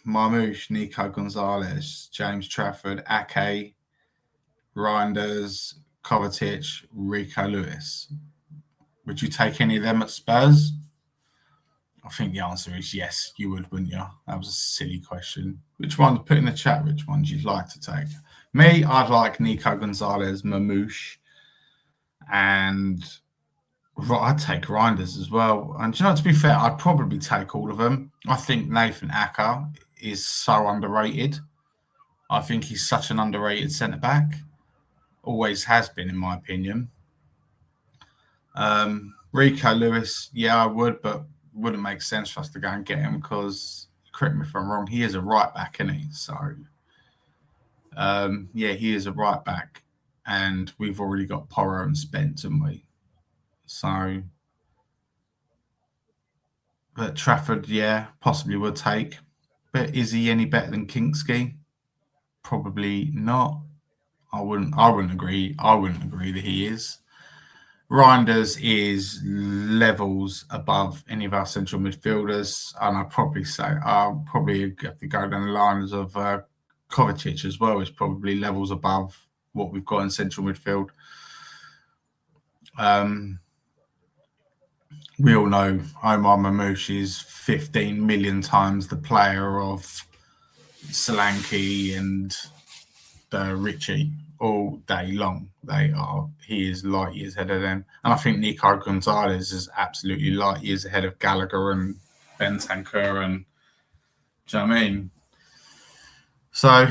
Speaker 1: Marmoush, Nico Gonzalez, James Trafford, Ake, Reinders, Kovacic, Rico Lewis. Would you take any of them at Spurs? I think the answer is yes, you would, wouldn't you? That was a silly question. Which one? Put in the chat which ones you'd like to take. Me, I'd like Nico Gonzalez, Mamouche, and I'd take Reinders as well. And you know, to be fair, I'd probably take all of them. I think Nathan Aka is so underrated. I think he's such an underrated centre-back. Always has been, in my opinion. Rico Lewis, yeah, I would, but wouldn't make sense for us to go and get him because, correct me if I'm wrong, he is a right back, isn't he? So, yeah, he is a right back, and we've already got Porro and Spence, haven't we? So, but Trafford, yeah, possibly would take. But is he any better than Kinksky? Probably not. I wouldn't agree. I wouldn't agree that he is. Reinders is levels above any of our central midfielders, and I'll probably have to go down the lines of Kovacic as well. Is probably levels above what we've got in central midfield. We all know Omar Mamouche is 15 million times the player of Solanke and Richie all day long. He is light years ahead of them. And I think Nico Gonzalez is absolutely light years ahead of Gallagher and Bentancur and, do you know what I mean? So,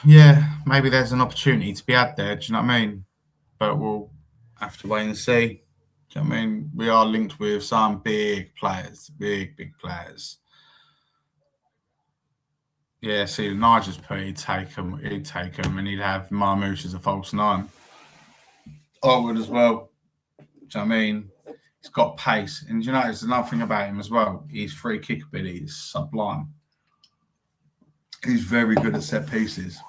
Speaker 1: yeah, maybe there's an opportunity to be had there, do you know what I mean? But we'll have to wait and see. Do you know what I mean? We are linked with some big players, big players. Yeah, see, Nigel's put he'd take him, and he'd have Marmouche as a false nine. I would as well. Do you know what I mean? He's got pace, and you know, there's another thing about him as well. His free kick ability is sublime. He's very good at set pieces.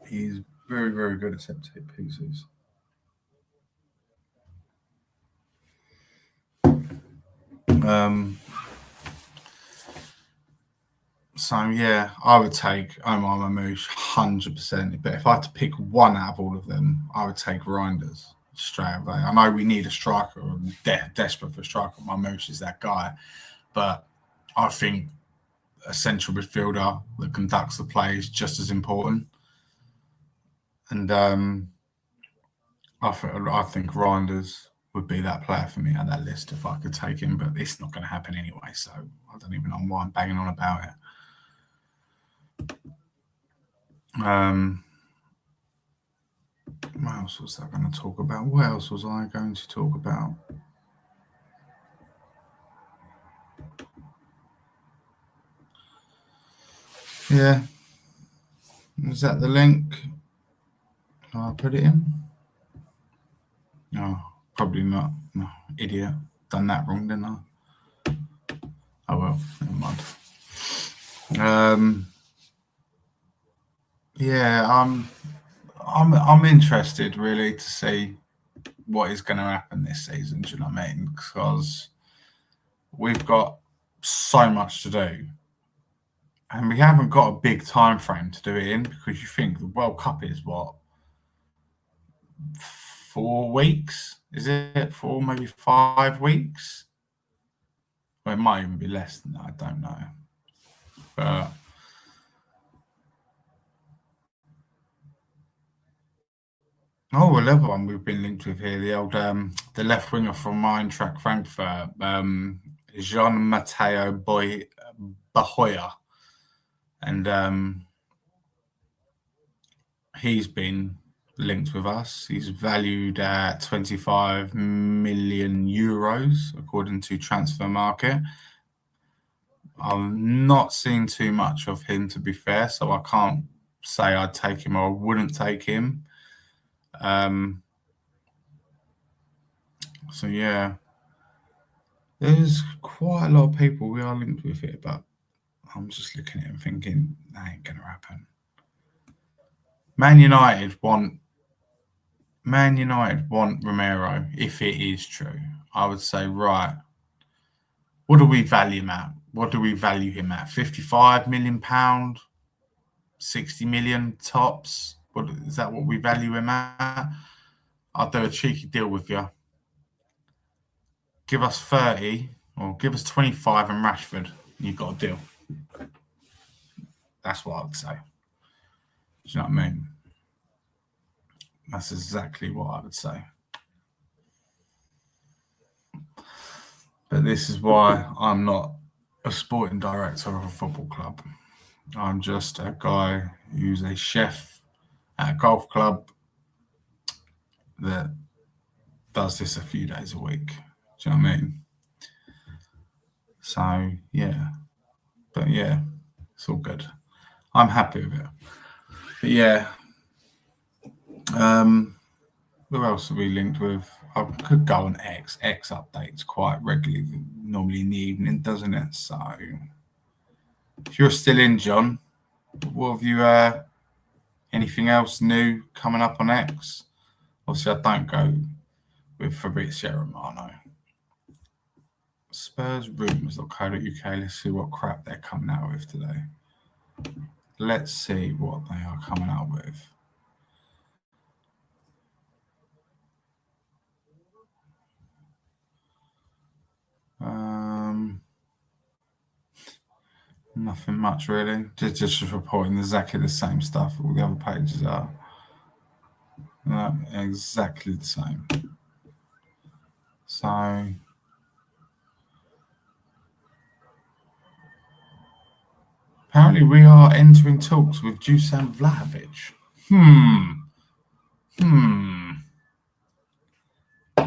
Speaker 1: He's very good at set pieces. So yeah, I would take Omar Mamouche 100%. But if I had to pick one out of all of them, I would take Reinders straight away. I know we need a striker. I'm desperate for a striker. Mamouche is that guy, but I think a central midfielder that conducts the play is just as important. And I think Reinders would be that player for me on that list if I could take him, but it's not going to happen anyway. So I don't even know why I'm banging on about it. What else was I going to talk about? What else was I going to talk about? Yeah. Is that the link? I'll put it in. No, probably not. No, idiot. Done that wrong, didn't I? Oh well, never mind. Yeah, I'm interested really to see what is going to happen this season. Do you know what I mean? Because we've got so much to do, and we haven't got a big time frame to do it in. Because you think the World Cup is what, 4 weeks? Is it 4, maybe 5 weeks? Well, it might even be less than that. I don't know, but. Oh, another one we've been linked with here, the old the left winger from Eintracht Frankfurt, Jean Matteo Bahoya, and he's been linked with us. He's valued at 25 million euros according to Transfer Market. I'm not seeing too much of him, to be fair, so I can't say I'd take him or I wouldn't take him. So yeah, there's quite a lot of people we are linked with here, but I'm just looking at him thinking that ain't gonna happen. Man United want Romero. If it is true, I would say, right, what do we value him at? What do we value him at? £55 million, 60 million tops. What is that? What we value him at? I'll do a cheeky deal with you. Give us 30 or give us 25 and Rashford, and you've got a deal. That's what I would say. Do you know what I mean? That's exactly what I would say. But this is why I'm not a sporting director of a football club. I'm just a guy who's a chef at a golf club that does this a few days a week. Do you know what I mean? So, yeah. But yeah, it's all good. I'm happy with it. But yeah. Who else are we linked with? I could go on X. X updates quite regularly, normally in the evening, doesn't it? So, if you're still in, John, what have you, anything else new coming up on X? Obviously, I don't go with Fabrizio Romano. Spurs rumours.co.uk. Let's see what crap they're coming out with today. Let's see what they are coming out with. Nothing much really. Just reporting exactly the same stuff. All the other pages are exactly the same. So apparently we are entering talks with Dusan Vlahovic.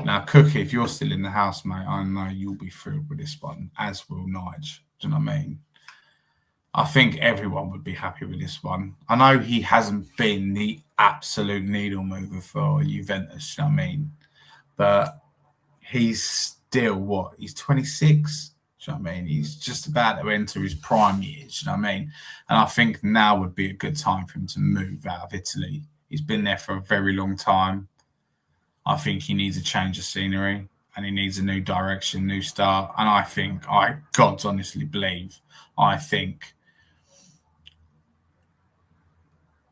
Speaker 1: Now, Cookie, if you're still in the house, mate, I know you'll be thrilled with this one, as will Nige. Do you know what I mean? I think everyone would be happy with this one. I know he hasn't been the absolute needle mover for Juventus, you know what I mean? But he's still, what? He's 26? Do you know what I mean? He's just about to enter his prime years, you know what I mean? And I think now would be a good time for him to move out of Italy. He's been there for a very long time. I think he needs a change of scenery and he needs a new direction, new start. And I think, God's honestly believe, I think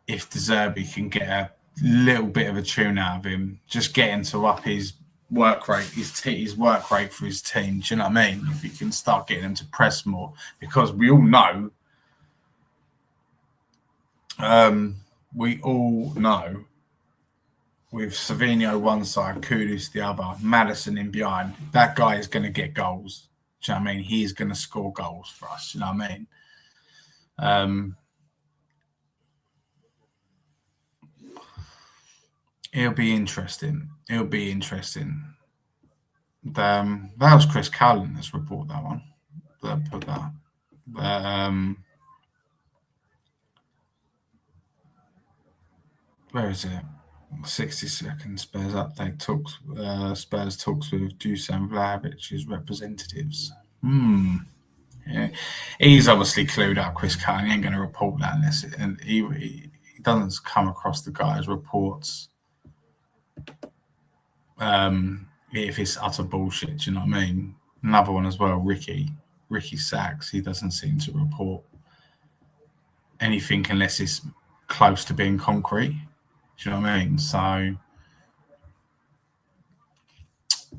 Speaker 1: if De Zerbi can get a little bit of a tune out of him, just get him to up his work rate, his work rate for his team. Do you know what I mean? If he can start getting him to press more, because we all know with Savinho one side, Kudus the other, Maddison in behind, that guy is going to get goals. Do you know what I mean? He is going to score goals for us. Do you know what I mean? It'll be interesting. That was Chris Cullen that's reported that one. That put that. Where is it? 60 seconds. Spurs update talks. Spurs talks with Dusan Vlahovic's representatives. Yeah. He's obviously clued up, Chris Cullen. He ain't going to report that unless he doesn't come across the guy's reports. If it's utter bullshit, do you know what I mean? Another one as well, Ricky Sachs. He doesn't seem to report anything unless it's close to being concrete. Do you know what I mean? So,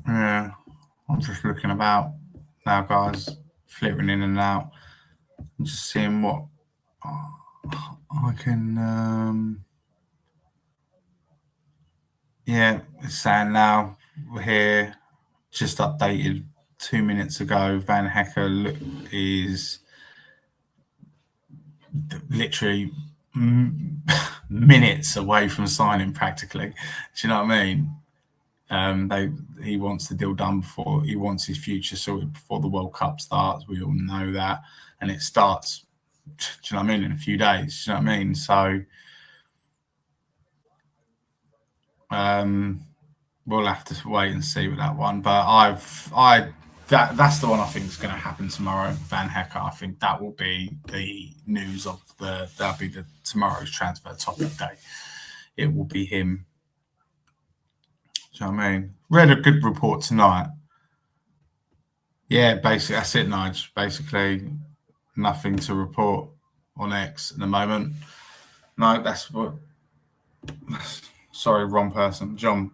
Speaker 1: yeah, I'm just looking about now, guys, flipping in and out, and just seeing what I can. Yeah, it's saying now we're here. Just updated 2 minutes ago. Van Hecke is literally minutes away from signing, practically. Do you know what I mean? He wants the deal done before he wants his future sorted before the World Cup starts. We all know that, and it starts. Do you know what I mean? In a few days. Do you know what I mean? So we'll have to wait and see with that one. But that's the one I think is going to happen tomorrow. Van Hecke. I think that will be the news of that'll be the tomorrow's transfer topic day. It will be him. Do you know what I mean? Read a good report tonight. Yeah, basically that's it, Nige. Basically, nothing to report on X at the moment. No, that's what. Sorry, wrong person, John.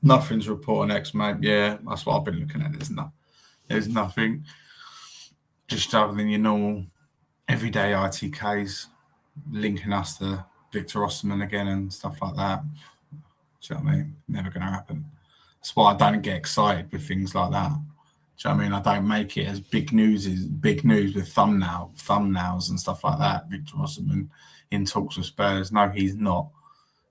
Speaker 1: Nothing to report on X, mate. Yeah, that's what I've been looking at. There's nothing. Just other than your normal everyday ITKs linking us to Victor Osimhen again and stuff like that. Do you know what I mean? Never going to happen. That's why I don't get excited with things like that. Do you know what I mean? I don't make it as big news with thumbnails and stuff like that. Victor Osimhen in talks with Spurs. No, he's not.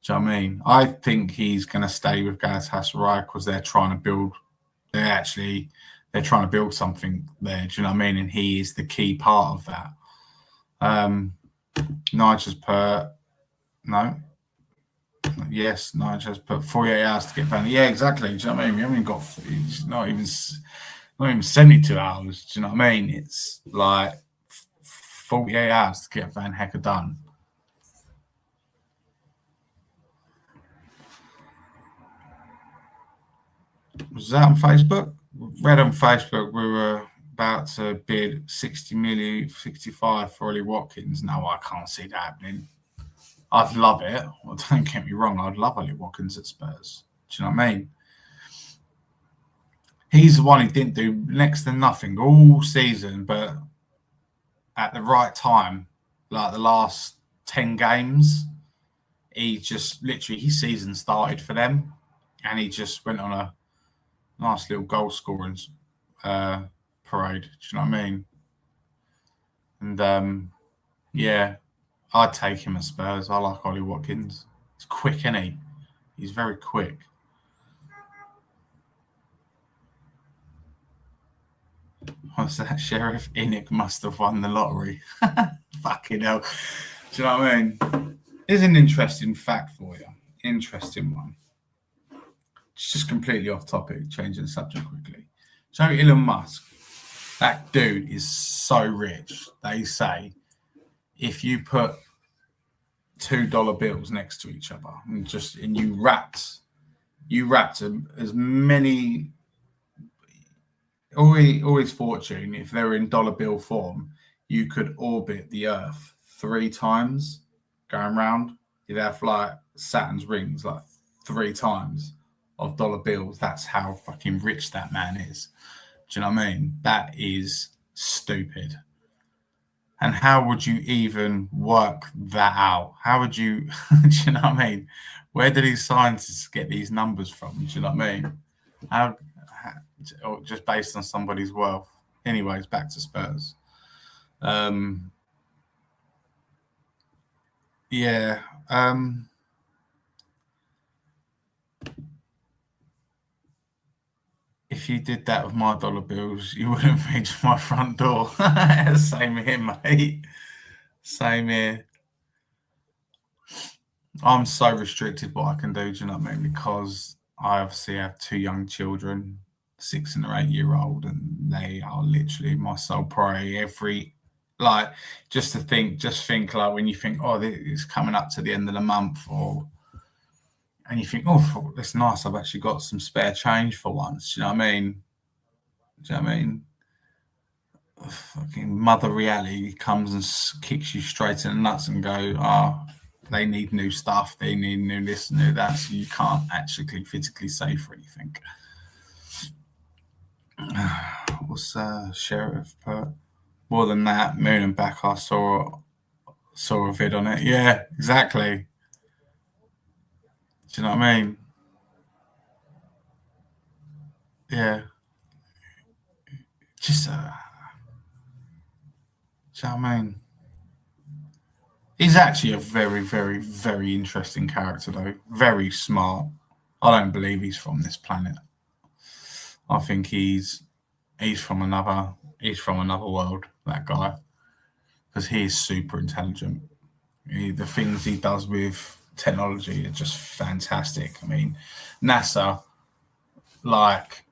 Speaker 1: Do you know what I mean? I think he's going to stay with Galatasaray because they're trying to build. They're trying to build something there. Do you know what I mean? And he is the key part of that. Nigel's put no. Yes, Nigel's put 48 hours to get back. Yeah, exactly. Do you know what I mean? We haven't got. It's not even 72 hours. Do you know what I mean? It's like 48 hours to get Van Hecke done. Was that on Facebook? Read on Facebook we were about to bid 60 million, 65 for Ollie Watkins. No, I can't see that happening. I'd love it. Well, don't get me wrong. I'd love Ollie Watkins at Spurs. Do you know what I mean? He's the one who didn't do next to nothing all season, but at the right time, like the last 10 games, he just literally his season started for them, and he just went on a nice little goal scoring parade. Do you know what I mean? And yeah, I'd take him at Spurs. I like Ollie Watkins. He's quick, isn't he? He's very quick. What's that, Sheriff? Enic must have won the lottery. Fucking hell. Do you know what I mean? Here's an interesting fact for you. Interesting one. It's just completely off topic, changing the subject quickly. So Elon Musk, that dude is so rich. They say if you put $2 bills next to each other and you wrapped as many all his fortune, if they're in dollar bill form, you could orbit the Earth 3 times going round. You'd have like Saturn's rings like 3 times of dollar bills. That's how fucking rich that man is. Do you know what I mean? That is stupid. And how would you even work that out? How would you, do you know what I mean? Where do these scientists get these numbers from? Do you know what I mean? How just based on somebody's wealth. Anyways, back to Spurs. Yeah. If you did that with my dollar bills, you wouldn't reach my front door. Same here, mate. Same here. I'm so restricted what I can do, do you know what I mean? Because I obviously have 2 young children, 6 and 8-year-old, and they are literally my sole priority. Just think like when you think, oh, it's coming up to the end of the month, and you think, oh, that's nice. I've actually got some spare change for once. Do you know what I mean? Do you know what I mean? Fucking mother reality comes and kicks you straight in the nuts and go, they need new stuff. They need new this, new that. So you can't actually physically save for anything. What's Sheriff put? More than that, Moon and back. I saw a vid on it. Yeah, exactly. Do you know what I mean? Yeah. Just, do you know what I mean? He's actually a very, very, very interesting character, though. Very smart. I don't believe he's from this planet. I think he's from another world. That guy, because he is super intelligent. The things he does with technology are just fantastic. I mean, NASA like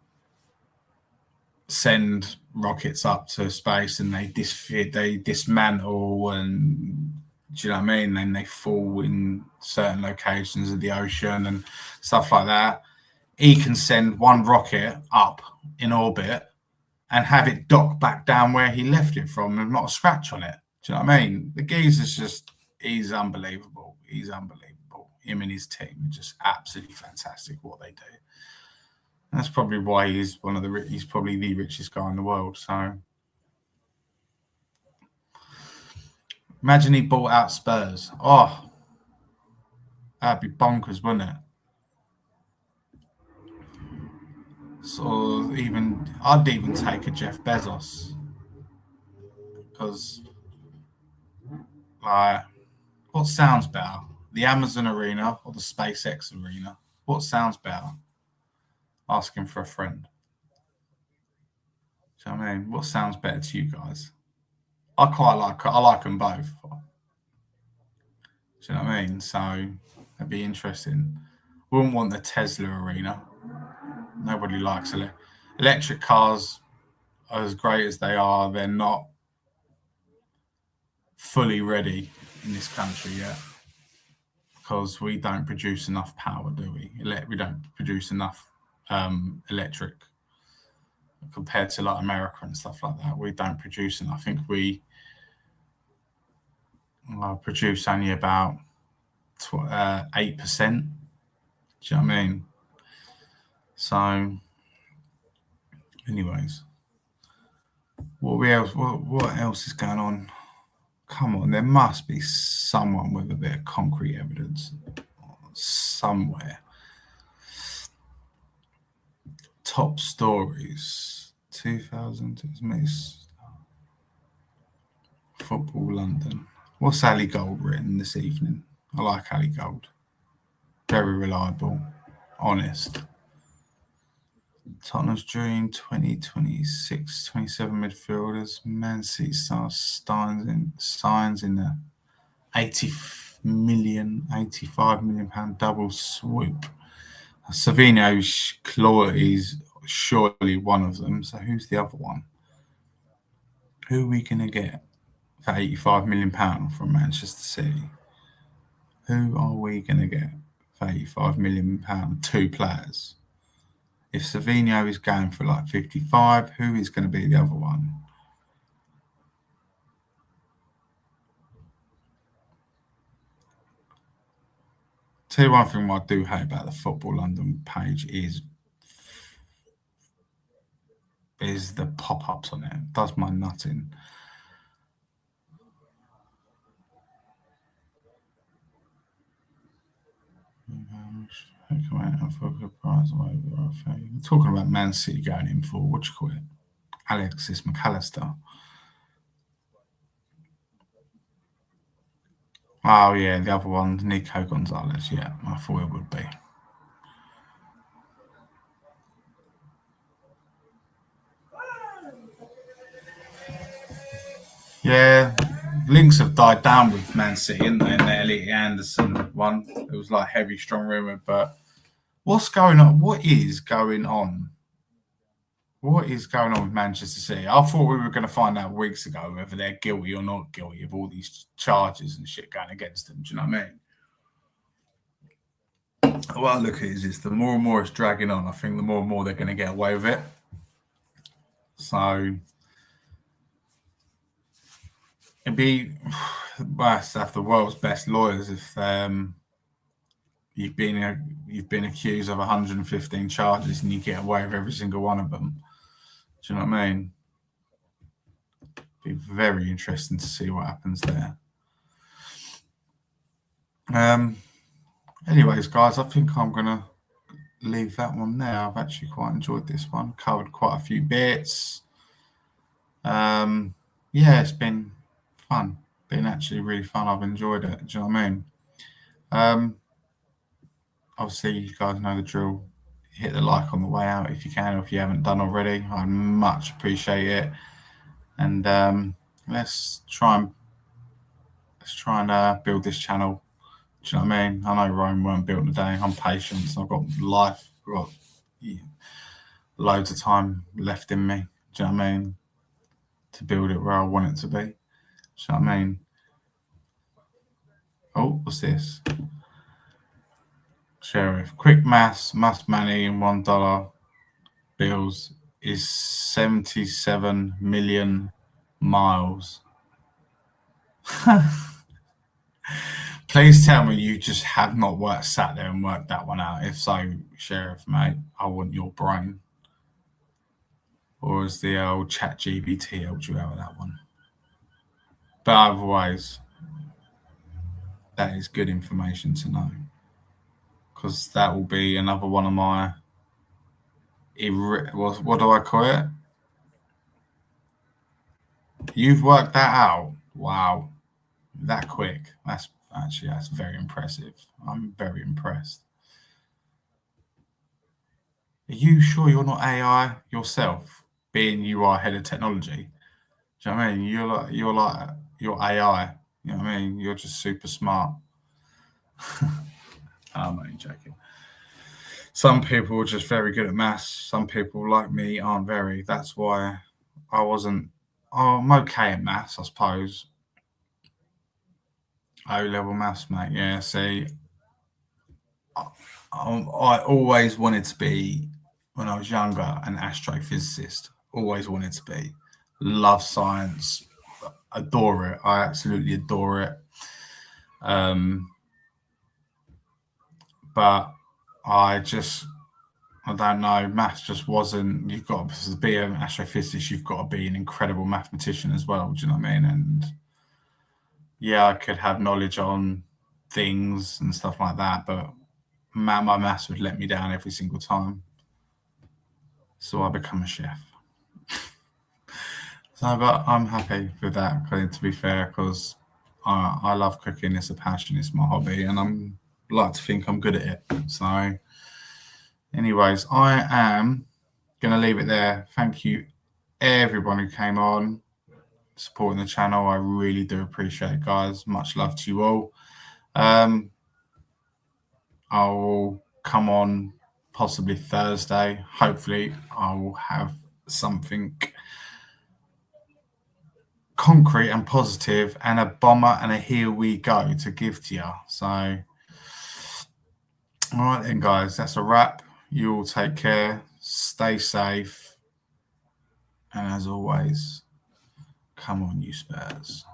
Speaker 1: send rockets up to space and they dismantle, and do you know what I mean? Then they fall in certain locations of the ocean and stuff like that. He can send one rocket up in orbit and have it dock back down where he left it from and not a scratch on it. Do you know what I mean? The geezer's just, he's unbelievable. He's unbelievable. Him and his team are just absolutely fantastic what they do. And that's probably why he's he's probably the richest guy in the world. So imagine he bought out Spurs. Oh, that'd be bonkers, wouldn't it? So I'd even take a Jeff Bezos, because like, what sounds better, the Amazon arena or the SpaceX arena? What sounds better? Asking for a friend. Do you know what I mean? What sounds better to you guys? I like them both. Do you know what I mean? So it'd be interesting. Wouldn't want the Tesla arena. Nobody likes electric cars. As great as they are, they're not fully ready in this country yet, because we don't produce enough power, do we? We don't produce enough electric compared to like America and stuff like that. We don't produce enough. I think we produce only about 8%. Do you know what I mean? So, anyways, what else is going on? Come on, there must be someone with a bit of concrete evidence somewhere. Top stories 2000 Football London. What's Ali Gold written this evening? I like Ali Gold. Very reliable, honest. Tottenham's dream 2026, 27 midfielders. Man City stars signs in the 85 million pound double swoop. Savinho's is surely one of them. So who's the other one? Who are we going to get for 85 million pound from Manchester City? Who are we going to get for 85 million pound? Two players. If Savinho is going for like 55, who is going to be the other one? Tell you one thing I do hate about the Football London page is the pop-ups on it. It does my nutting. We're talking about Man City going in for, what do you call it? Alexis McAllister. Oh, yeah, the other one, Nico Gonzalez. Yeah, I thought it would be. Yeah, links have died down with Man City, and the Elliot Anderson one. It was like heavy, strong rumour, but what's going on? What is going on? What is going on with Manchester City? I thought we were going to find out weeks ago whether they're guilty or not guilty of all these charges and shit going against them. Do you know what I mean? Well, look, it is the more and more it's dragging on, I think the more and more they're going to get away with it. So it'd be best to have the world's best lawyers if you've been accused of 115 charges and you get away with every single one of them. Do you know what I mean? Be very interesting to see what happens there. Anyways, guys, I think I'm gonna leave that one there. I've actually quite enjoyed this one. Covered quite a few bits. Yeah, it's been fun. Been actually really fun. I've enjoyed it. Do you know what I mean? obviously, you guys know the drill. Hit the like on the way out if you can, or if you haven't done already. I much appreciate it. And let's try and build this channel. Do you know what I mean? I know Rome weren't built in a day. I'm patient. So I've got life. I've got loads of time left in me. Do you know what I mean? To build it where I want it to be. Do you know what I mean? Oh, what's this? Sheriff. Quick maths, must money in $1 bills is 77 million miles. Please tell me you just have not sat there and worked that one out. If so, Sheriff, mate, I want your brain. Or as the old ChatGPT helped you out with that one. But otherwise, that is good information to know. Because that will be another one of my... What do I call it? You've worked that out? Wow. That quick. That's very impressive. I'm very impressed. Are you sure you're not AI yourself, being you are head of technology? Do you know what I mean? You're AI. You know what I mean? You're just super smart. I'm only joking. Some people are just very good at maths. Some people like me aren't very. That's why I wasn't. I'm okay at maths, I suppose. O-level maths, mate. Yeah, see, I always wanted to be, when I was younger, an astrophysicist. Always wanted to be. Love science. Adore it. I absolutely adore it. But I don't know. Maths just wasn't. You've got to be an astrophysicist. You've got to be an incredible mathematician as well. Do you know what I mean? And yeah, I could have knowledge on things and stuff like that, but my maths would let me down every single time. So I become a chef. But I'm happy with that, to be fair, because I love cooking. It's a passion. It's my hobby, and I'm like to think I'm good at it. So anyways, I am going to leave it there. Thank you, everyone who came on, supporting the channel. I really do appreciate it, guys. Much love to you all. I will come on possibly Thursday. Hopefully, I will have something concrete and positive and a bomber and a here we go to give to you. So, all right then, guys, that's a wrap. You all take care. Stay safe. And as always, come on, you Spurs.